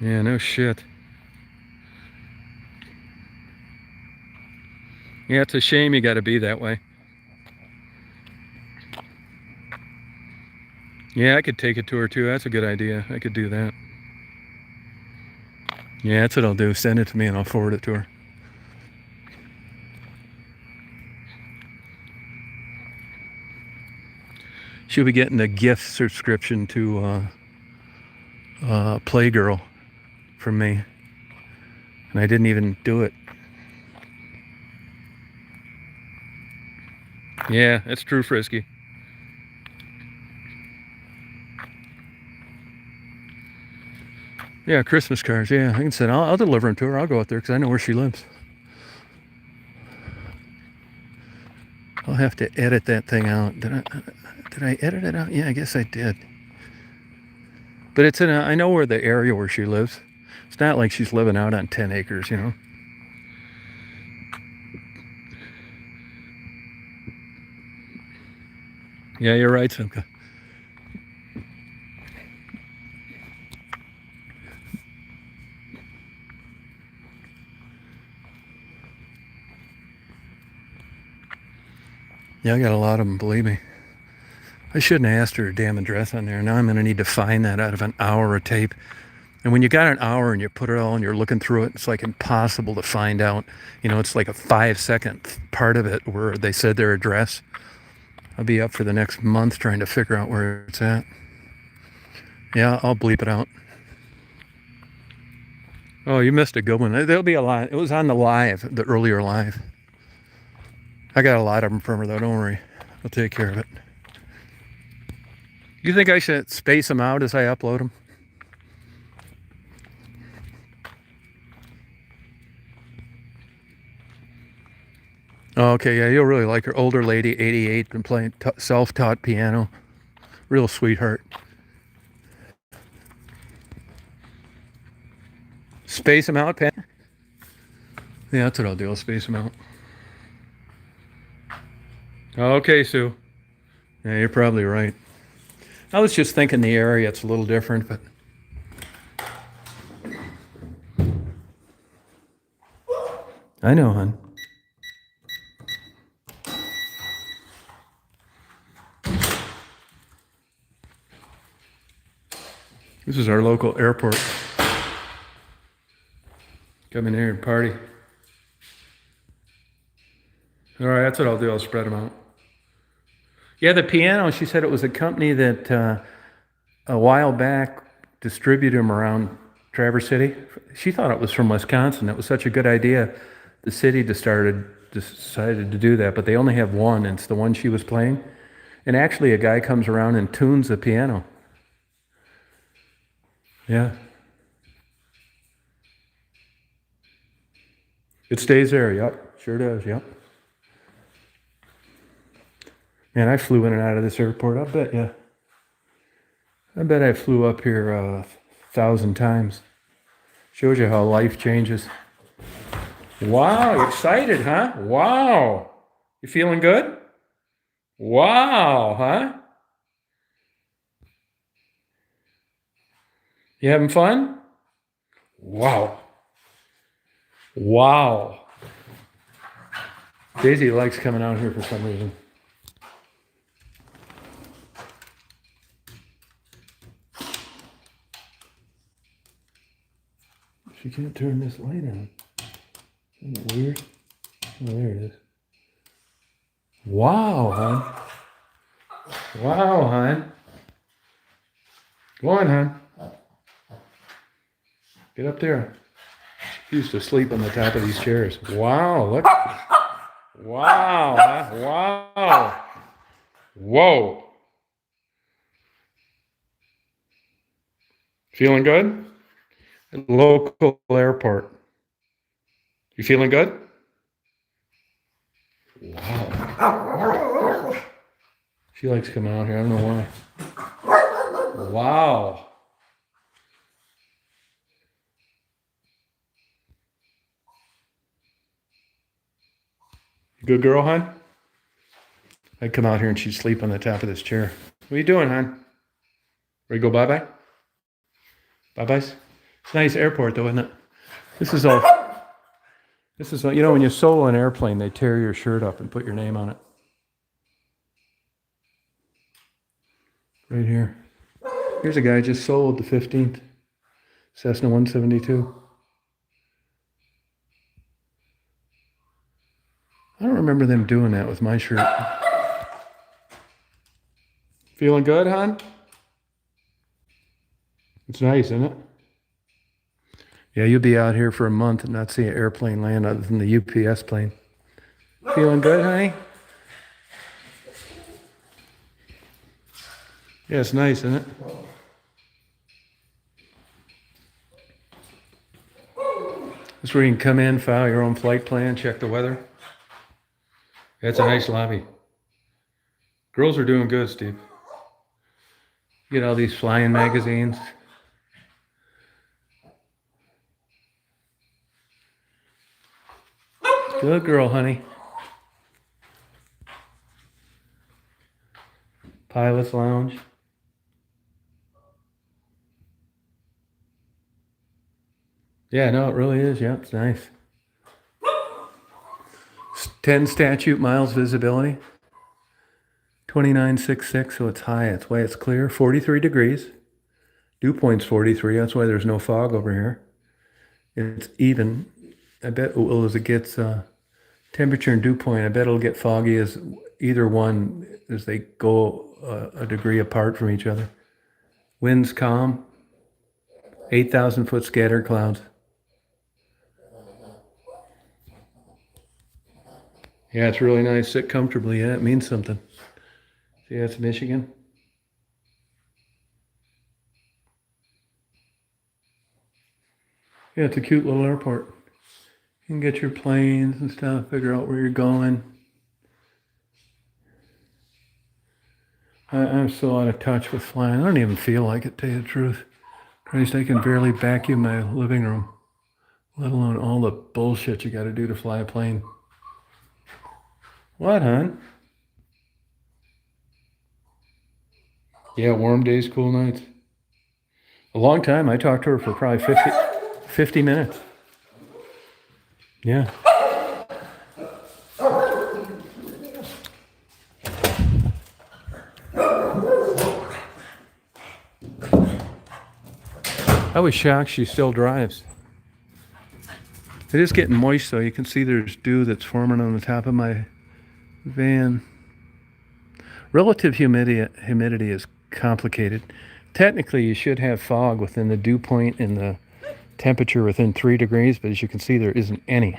Yeah, no shit. Yeah, it's a shame you got to be that way. Yeah, I could take it to her too. That's a good idea. I could do that. Yeah, that's what I'll do. Send it to me and I'll forward it to her. She'll be getting a gift subscription to Playgirl from me. And I didn't even do it. Yeah, that's true, Frisky. Yeah, Christmas cards. Yeah, I can send. I'll deliver them to her. I'll go out there because I know where she lives. I'll have to edit that thing out. Did I edit it out? Yeah, I guess I did. But it's I know where the area where she lives. It's not like she's living out on 10 acres, Yeah, you're right, Simka. Yeah, I got a lot of them, believe me. I shouldn't have asked her her damn address on there. Now I'm going to need to find that out of an hour of tape. And when you got an hour and you put it all and you're looking through it, it's like impossible to find out. It's like a 5-second part of it where they said their address. I'll be up for the next month trying to figure out where it's at. Yeah, I'll bleep it out. Oh, you missed a good one. There'll be a lot. It was on the earlier live. I got a lot of them from her, though. Don't worry. I'll take care of it. You think I should space them out as I upload them? Oh, okay, yeah, you'll really like her. Older lady, 88, been playing self-taught piano. Real sweetheart. Space him out, Pat. Yeah, that's what I'll do. I'll space him out. Okay, Sue. Yeah, you're probably right. I was just thinking the area, it's a little different, but I know, hon. This is our local airport. Come in here and party. All right, that's what I'll do. I'll spread them out. Yeah, the piano, she said it was a company that a while back distributed them around Traverse City. She thought it was from Wisconsin. It was such a good idea. The city decided to do that, but they only have one. And it's the one she was playing. And actually, a guy comes around and tunes the piano. Yeah. It stays there, yep. Sure does, yep. Man, I flew in and out of this airport, I bet you. I bet I flew up here 1,000 times. Shows you how life changes. Wow, excited, huh? Wow. You feeling good? Wow, huh? You having fun? Wow. Wow. Daisy likes coming out here for some reason. She can't turn this light on. Isn't it weird? Oh, there it is. Wow, hon. Wow, hon. Go on, hon. Get up there. She used to sleep on the top of these chairs. Wow, look. Wow, huh? Wow. Whoa. Feeling good? Local airport. You feeling good? Wow. She likes coming out here. I don't know why. Wow. Good girl, hon? I'd come out here and she'd sleep on the top of this chair. What are you doing, hon? Ready to go bye-bye? Bye-byes? It's a nice airport, though, isn't it? This is all, you know, when you solo an airplane, they tear your shirt up and put your name on it. Right here. Here's a guy just sold the 15th. Cessna 172. I don't remember them doing that with my shirt. Feeling good, hon? It's nice, isn't it? Yeah, you'll be out here for a month and not see an airplane land other than the UPS plane. Feeling good, honey? Yeah, it's nice, isn't it? This is where you can come in, file your own flight plan, check the weather. That's a nice lobby. Girls are doing good, Steve. You get all these flying magazines. Good girl, honey. Pilot's Lounge. Yeah, no, it really is. Yeah, it's nice. 10 statute miles visibility. 2966, so it's high. That's why it's clear. 43 degrees. Dew point's 43. That's why there's no fog over here. It's even. I bet as it gets temperature and dew point, I bet it'll get foggy as either one as they go a degree apart from each other. Winds calm. 8,000 foot scattered clouds. Yeah, it's really nice. Sit comfortably. Yeah, it means something. See, that's Michigan. Yeah, it's a cute little airport. You can get your planes and stuff, figure out where you're going. I'm so out of touch with flying. I don't even feel like it, to tell you the truth. Christ, I can barely vacuum my living room, let alone all the bullshit you got to do to fly a plane. What, hon? Yeah, warm days, cool nights. A long time. I talked to her for probably 50 minutes. Yeah. I was shocked she still drives. It is getting moist though. You can see there's dew that's forming on the top of my van. Relative humidity is complicated. Technically, you should have fog within the dew point and the temperature within 3 degrees, but as you can see, there isn't any.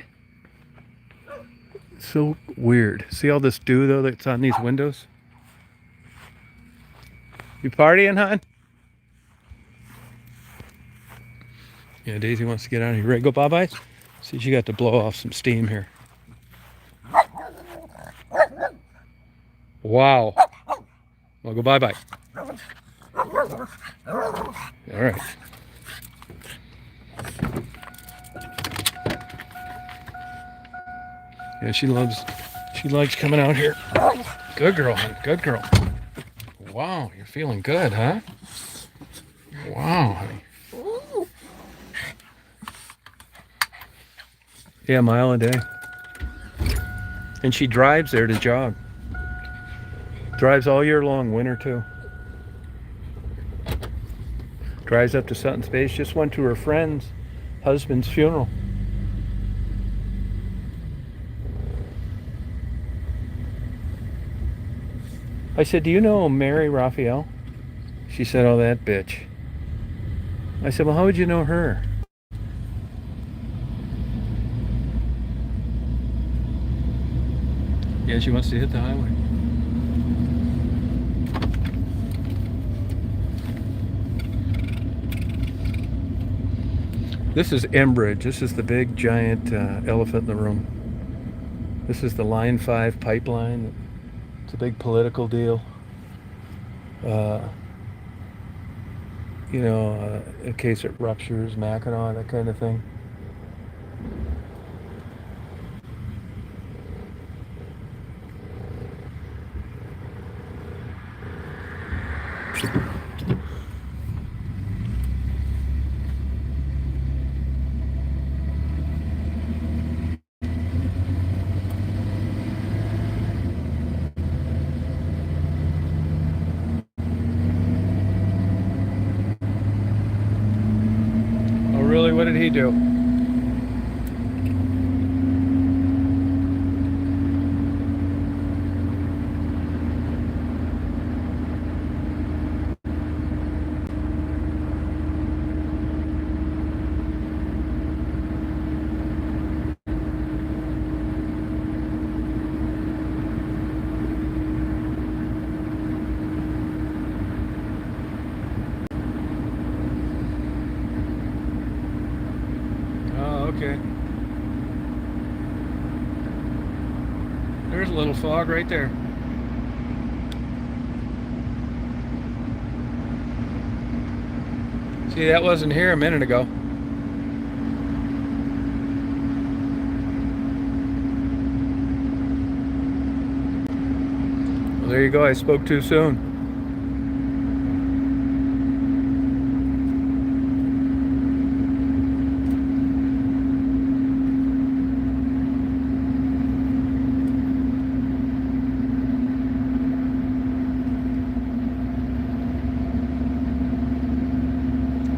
So weird. See all this dew though that's on these windows? You partying, hon? Yeah, Daisy wants to get out of here. Ready to go bye-bye? See, she got to blow off some steam here. Wow. Well, go bye-bye. All right. Yeah, she likes coming out here. Good girl, honey. Good girl. Wow, you're feeling good, huh? Wow, honey. Yeah, a mile a day. And she drives there to jog. Drives all year long, winter too. Drives up to Sutton's Base. Just went to her friend's husband's funeral. I said, do you know Mary Raphael? She said, oh, that bitch. I said, well, how would you know her? Yeah, she wants to hit the highway. This is Enbridge. This is the big giant elephant in the room. This is the Line 5 pipeline. It's a big political deal. In case it ruptures, Mackinac, that kind of thing. Oh, really? What did he do? Okay. There's a little fog right there. See, that wasn't here a minute ago. Well, there you go. I spoke too soon.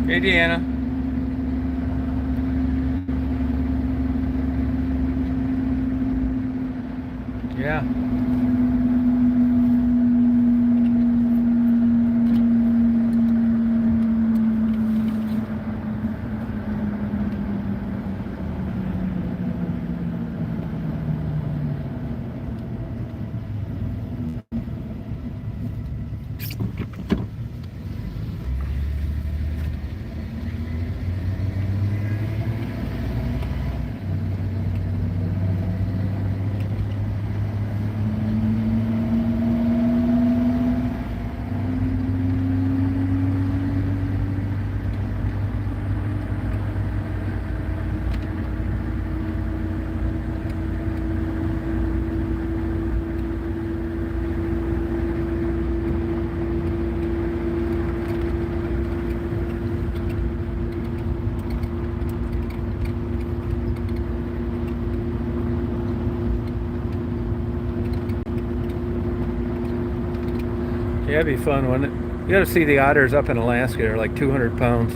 Hey, Deanna. Yeah. Yeah, it'd be fun, wouldn't it? You got to see the otters up in Alaska. They're like 200 pounds.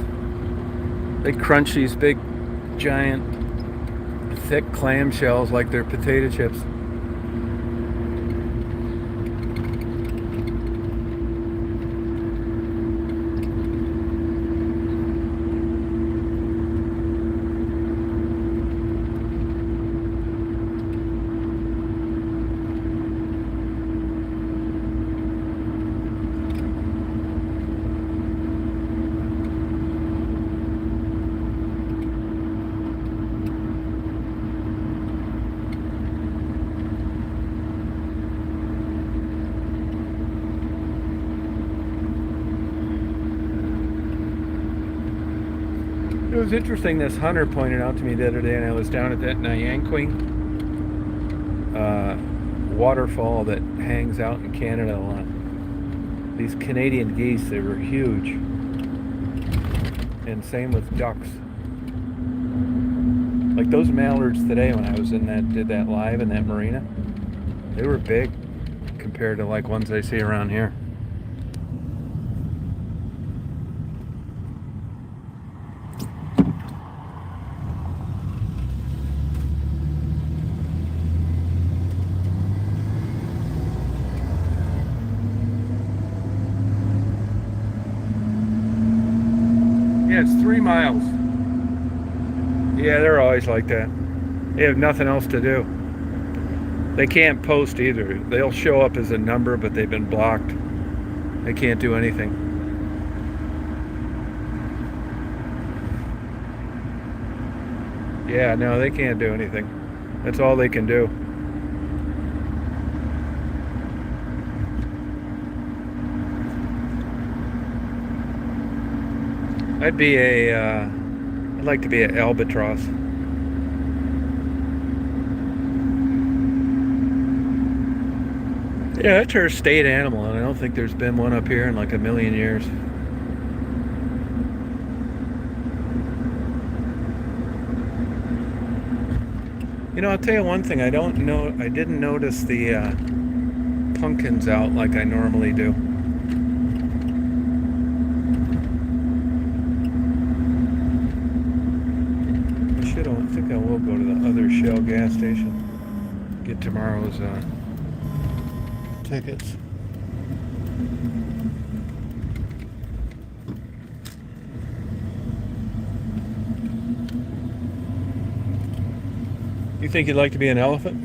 They crunch these big, giant, thick clamshells like they're potato chips. It was interesting, this hunter pointed out to me the other day, and I was down at that Nyanquing waterfall that hangs out in Canada a lot. These Canadian geese, they were huge. And same with ducks. Like those mallards today when I was did that live in that marina, they were big compared to like ones I see around here. Yeah, it's 3 miles. Yeah, they're always like that. They have nothing else to do. They can't post either. They'll show up as a number, but they've been blocked. They can't do anything. Yeah, no, they can't do anything. That's all they can do. I'd like to be an albatross. Yeah, that's her state animal, and I don't think there's been one up here in like a million years. You know, I'll tell you one thing. I didn't notice the pumpkins out like I normally do. I think I will go to the other Shell gas station. Get tomorrow's tickets. You think you'd like to be an elephant?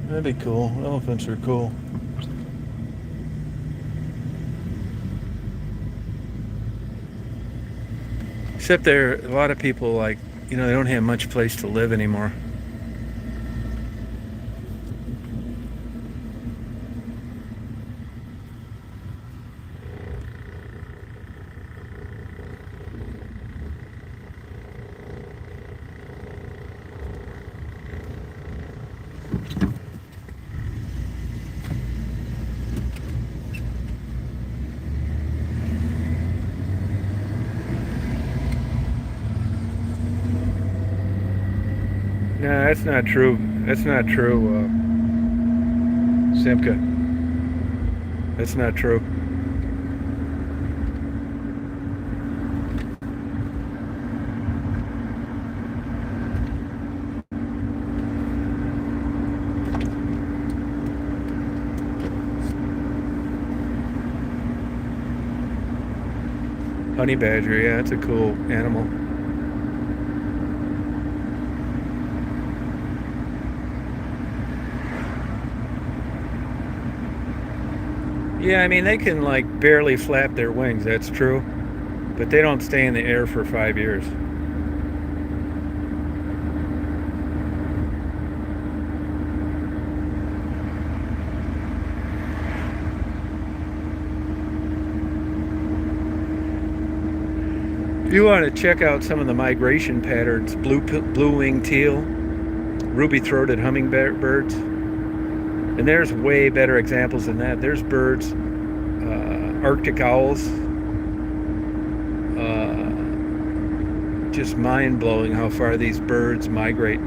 That'd be cool. Elephants are cool. Except a lot of people like, they don't have much place to live anymore. No, that's not true. That's not true, Simka. That's not true. Honey badger, yeah, it's a cool animal. Yeah, I mean, they can like barely flap their wings, that's true. But they don't stay in the air for 5 years. If you want to check out some of the migration patterns, blue-winged teal, ruby-throated hummingbirds, and there's way better examples than that. There's birds, Arctic owls, just mind-blowing how far these birds migrate.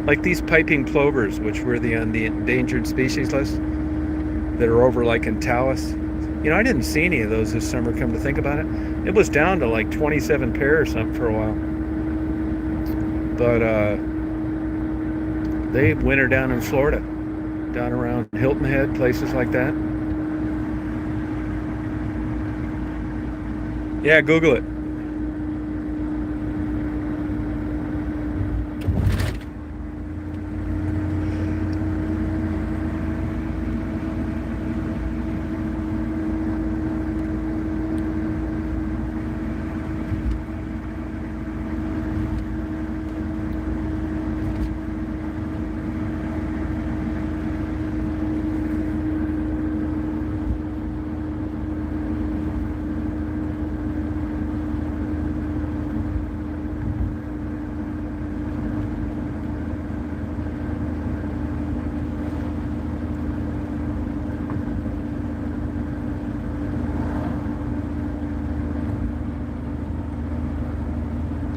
Like these piping plovers, which were on the endangered species list. that are over like in Taos. You know, I didn't see any of those this summer, come to think about it. It was down to like 27 pair or something for a while. But they winter down in Florida, down around Hilton Head, places like that. Yeah, Google it.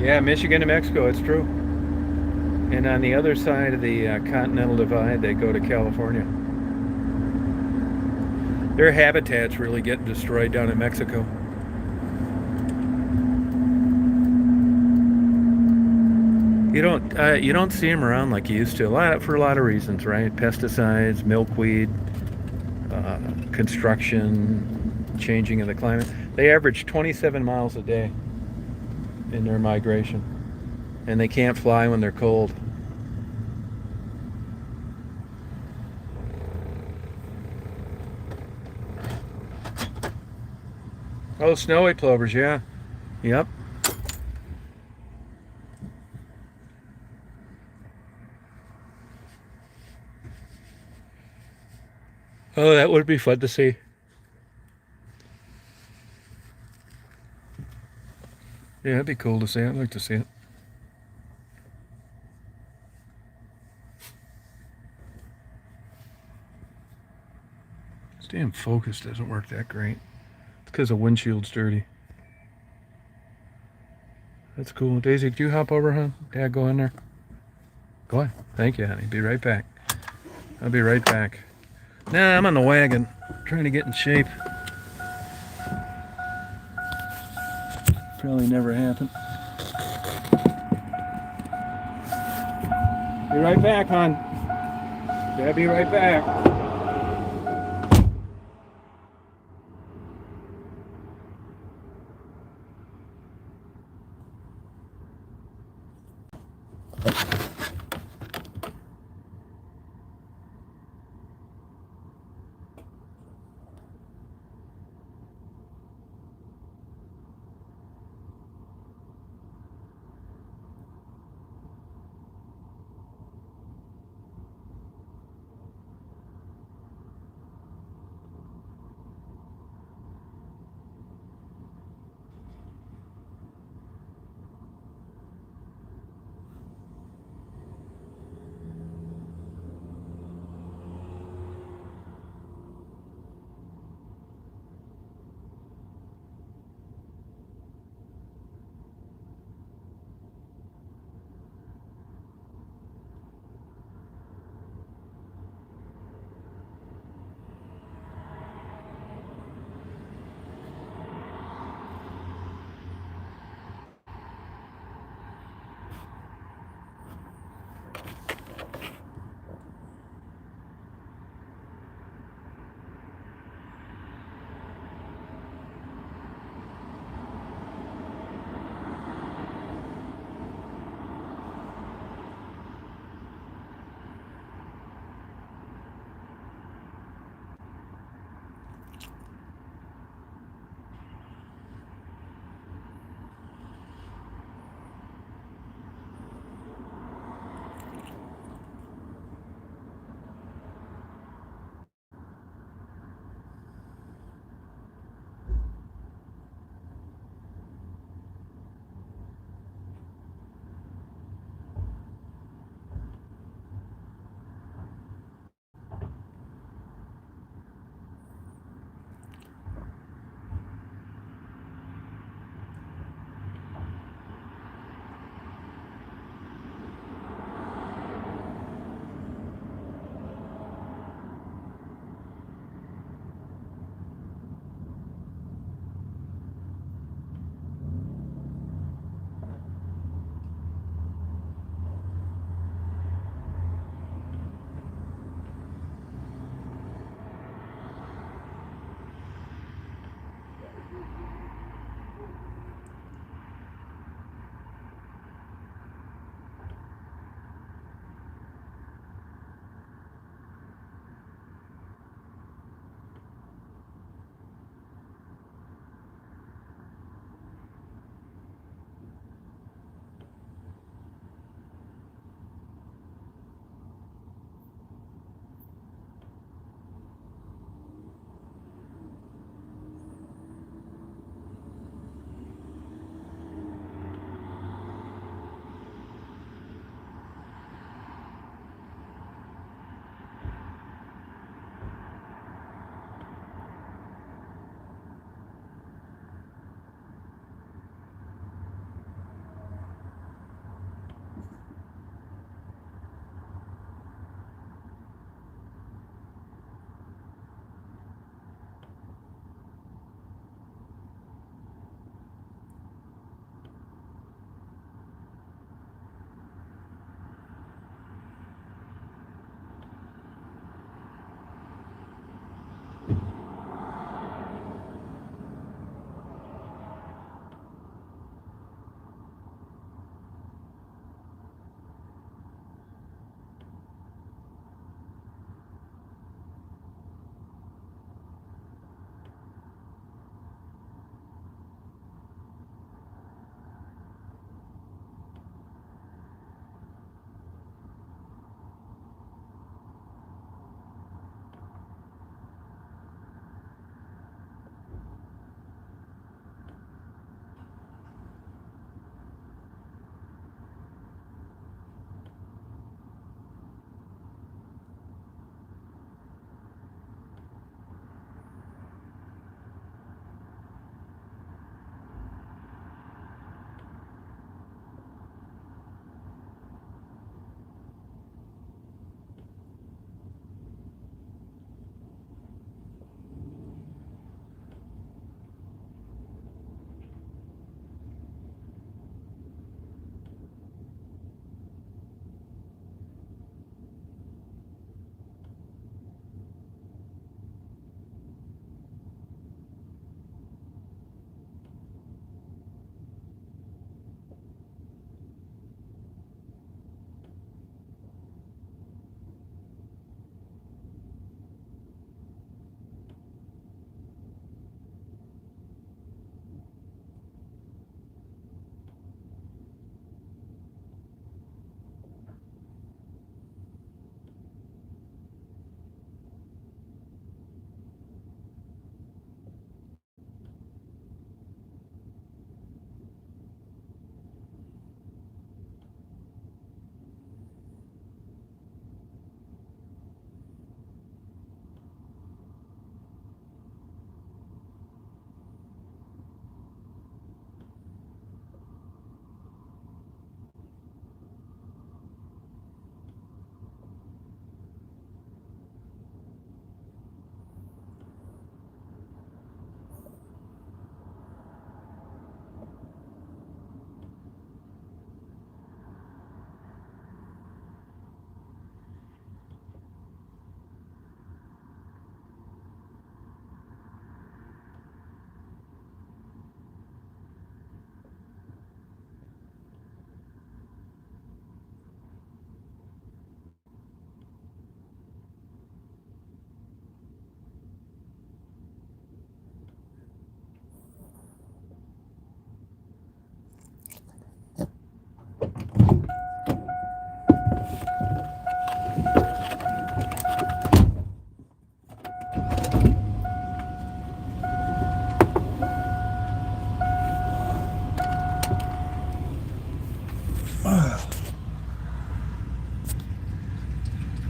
Yeah, Michigan to Mexico, it's true. And on the other side of the Continental Divide, they go to California. Their habitat's really getting destroyed down in Mexico. You don't see them around like you used to. For a lot of reasons, right? Pesticides, milkweed, construction, changing of the climate. They average 27 miles a day in their migration, and they can't fly when they're cold. Oh, snowy plovers, yeah. Yep. Oh, that would be fun to see. Yeah, it'd be cool to see. I'd like to see it. This damn focus doesn't work that great. It's because the windshield's dirty. That's cool. Daisy, do you hop over, hon? Dad, go in there. Go on. Thank you, honey. Be right back. I'll be right back. Nah, I'm on the wagon. Trying to get in shape. Probably never happen. Be right back, hon. Dad, be right back.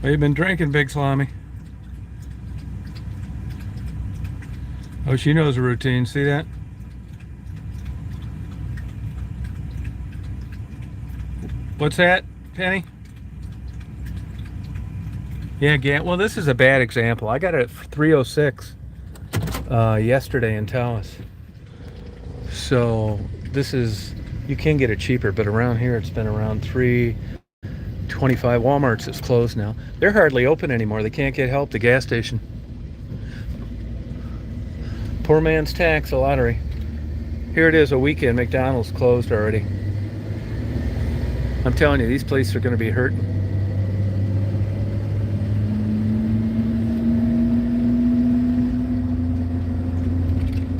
What you been drinking, Big Salami? Oh, she knows the routine. See that? What's that, Penny? Yeah, well, this is a bad example. I got it at 306 yesterday in Taos. So this is, you can get it cheaper, but around here it's been around 325. Walmart's is closed now. They're hardly open anymore. They can't get help. The gas station. Poor man's tax, a lottery. Here it is, a weekend. McDonald's closed already. I'm telling you, these places are going to be hurting.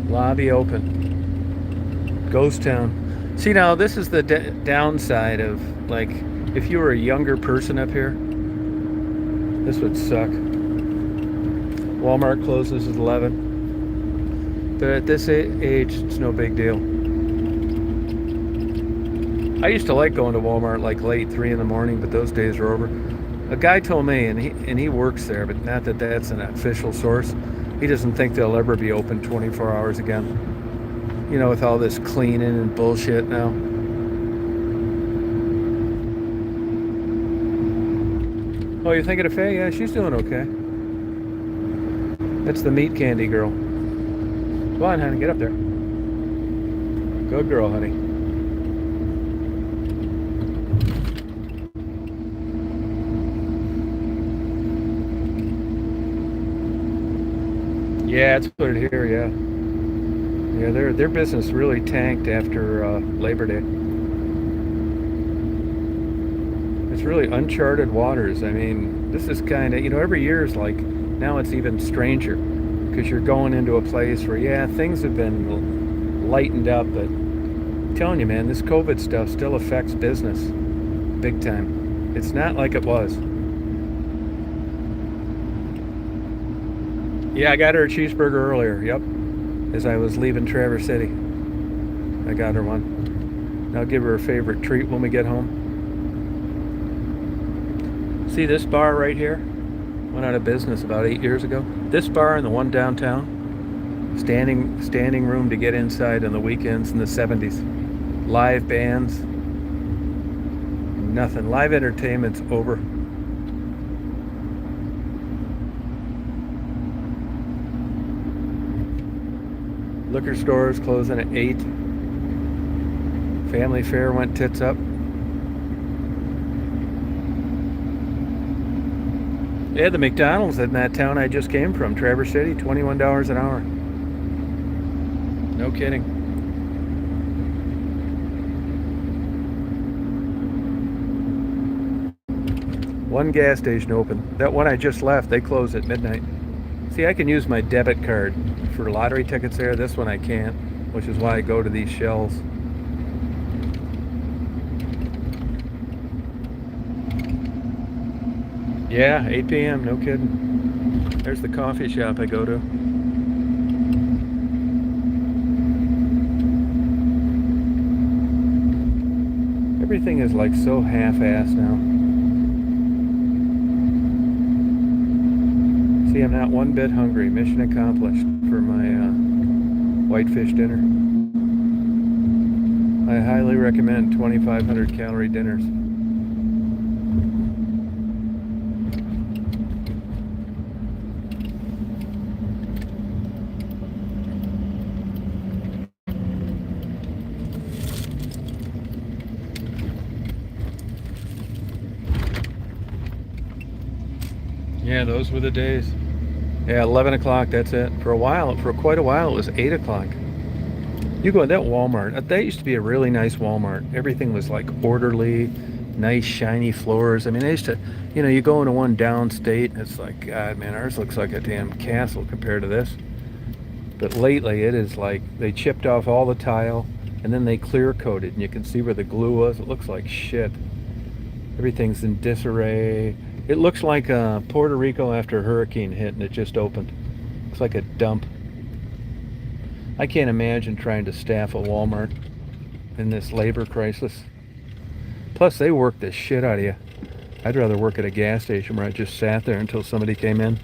Lobby open. Ghost town. See, now this is the downside of, like, if you were a younger person up here, this would suck. Walmart closes at 11. But at this age, it's no big deal. I used to like going to Walmart like late, 3 in the morning, but those days are over. A guy told me, and he works there, but not that that's an official source. He doesn't think they'll ever be open 24 hours again. You know, with all this cleaning and bullshit now. Oh, you're thinking of Faye? Yeah, she's doing okay. That's the meat candy girl. Come on, honey, get up there. Good girl, honey. Yeah, it's put it here, yeah. Yeah, their business really tanked after Labor Day. It's really uncharted waters. I mean, this is kind of, you know, every year is like, now it's even stranger because you're going into a place where, yeah, things have been lightened up, but I'm telling you, man, this COVID stuff still affects business big time. It's not like it was. Yeah, I got her a cheeseburger earlier, yep, as I was leaving Traverse City. I got her one. I'll give her a favorite treat when we get home. See this bar right here? Went out of business about 8 years ago. This bar and the one downtown, standing room to get inside on the weekends in the 70s. Live bands, nothing. Live entertainment's over. Liquor stores closing at 8. Family fare went tits up. Yeah, the McDonald's in that town I just came from, Traverse City, $21 an hour. No kidding. One gas station open. That one I just left, they close at midnight. See, I can use my debit card for lottery tickets there. This one I can't, which is why I go to these shells. Yeah, 8 p.m., no kidding. There's the coffee shop I go to. Everything is like so half-assed now. See, I'm not one bit hungry. Mission accomplished for my whitefish dinner. I highly recommend 2,500 calorie dinners. Yeah, those were the days. Yeah, 11 o'clock, that's it. For quite a while, it was 8 o'clock. You go to that Walmart. That used to be a really nice Walmart. Everything was like orderly, nice, shiny floors. I mean, they used to, you know, you go into one downstate, and it's like, God, man, ours looks like a damn castle compared to this. But lately, it is like they chipped off all the tile, and then they clear coated, and you can see where the glue was. It looks like shit. Everything's in disarray. It looks like Puerto Rico after a hurricane hit and it just opened. It's like a dump. I can't imagine trying to staff a Walmart in this labor crisis. Plus, they work the shit out of you. I'd rather work at a gas station where I just sat there until somebody came in.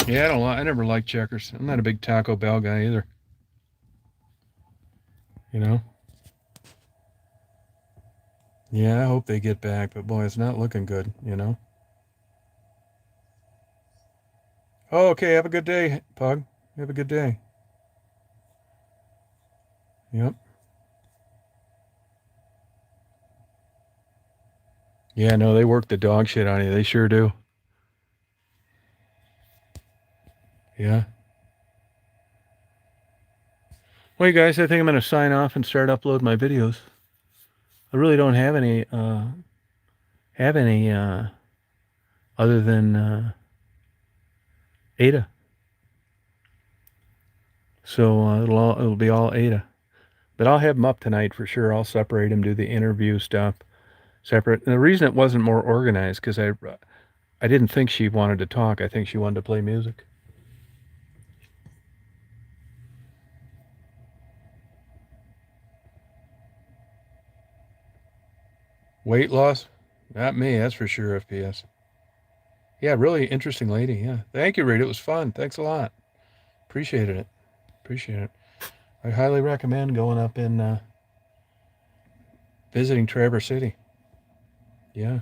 Yeah, I never liked Checkers. I'm not a big Taco Bell guy either. You know? Yeah, I hope they get back, but boy, it's not looking good, you know? Oh, okay, have a good day, Pug. Have a good day. Yep. Yeah, no, they work the dog shit on you. They sure do. Yeah. Well, you guys, I think I'm going to sign off and start upload my videos. I really don't have any other than Ada. So it'll be all Ada. But I'll have them up tonight for sure. I'll separate them, do the interview stuff separate. And the reason it wasn't more organized because I didn't think she wanted to talk. I think she wanted to play music. Weight loss? Not me, that's for sure, FPS. Yeah, really interesting lady. Yeah. Thank you, Reed. It was fun. Thanks a lot. Appreciated it. Appreciate it. I highly recommend going up and visiting Traverse City. Yeah.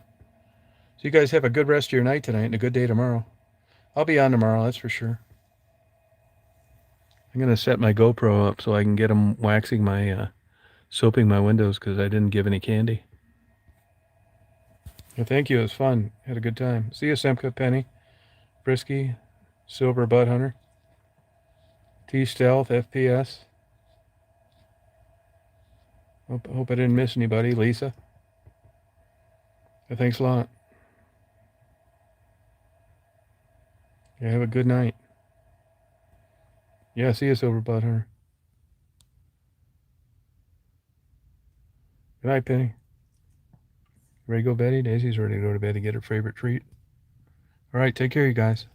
So you guys have a good rest of your night tonight and a good day tomorrow. I'll be on tomorrow, that's for sure. I'm going to set my GoPro up so I can get them waxing my, soaping my windows because I didn't give any candy. Well, thank you. It was fun. Had a good time. See you, Semka, Penny, Frisky, Silver Bud Hunter, T-Stealth, FPS. Hope I didn't miss anybody. Lisa. Thanks a lot. Yeah, have a good night. Yeah, see you, Silver Bud Hunter. Good night, Penny. Ready to go, Betty? Daisy's ready to go to bed to get her favorite treat. All right, take care, you guys.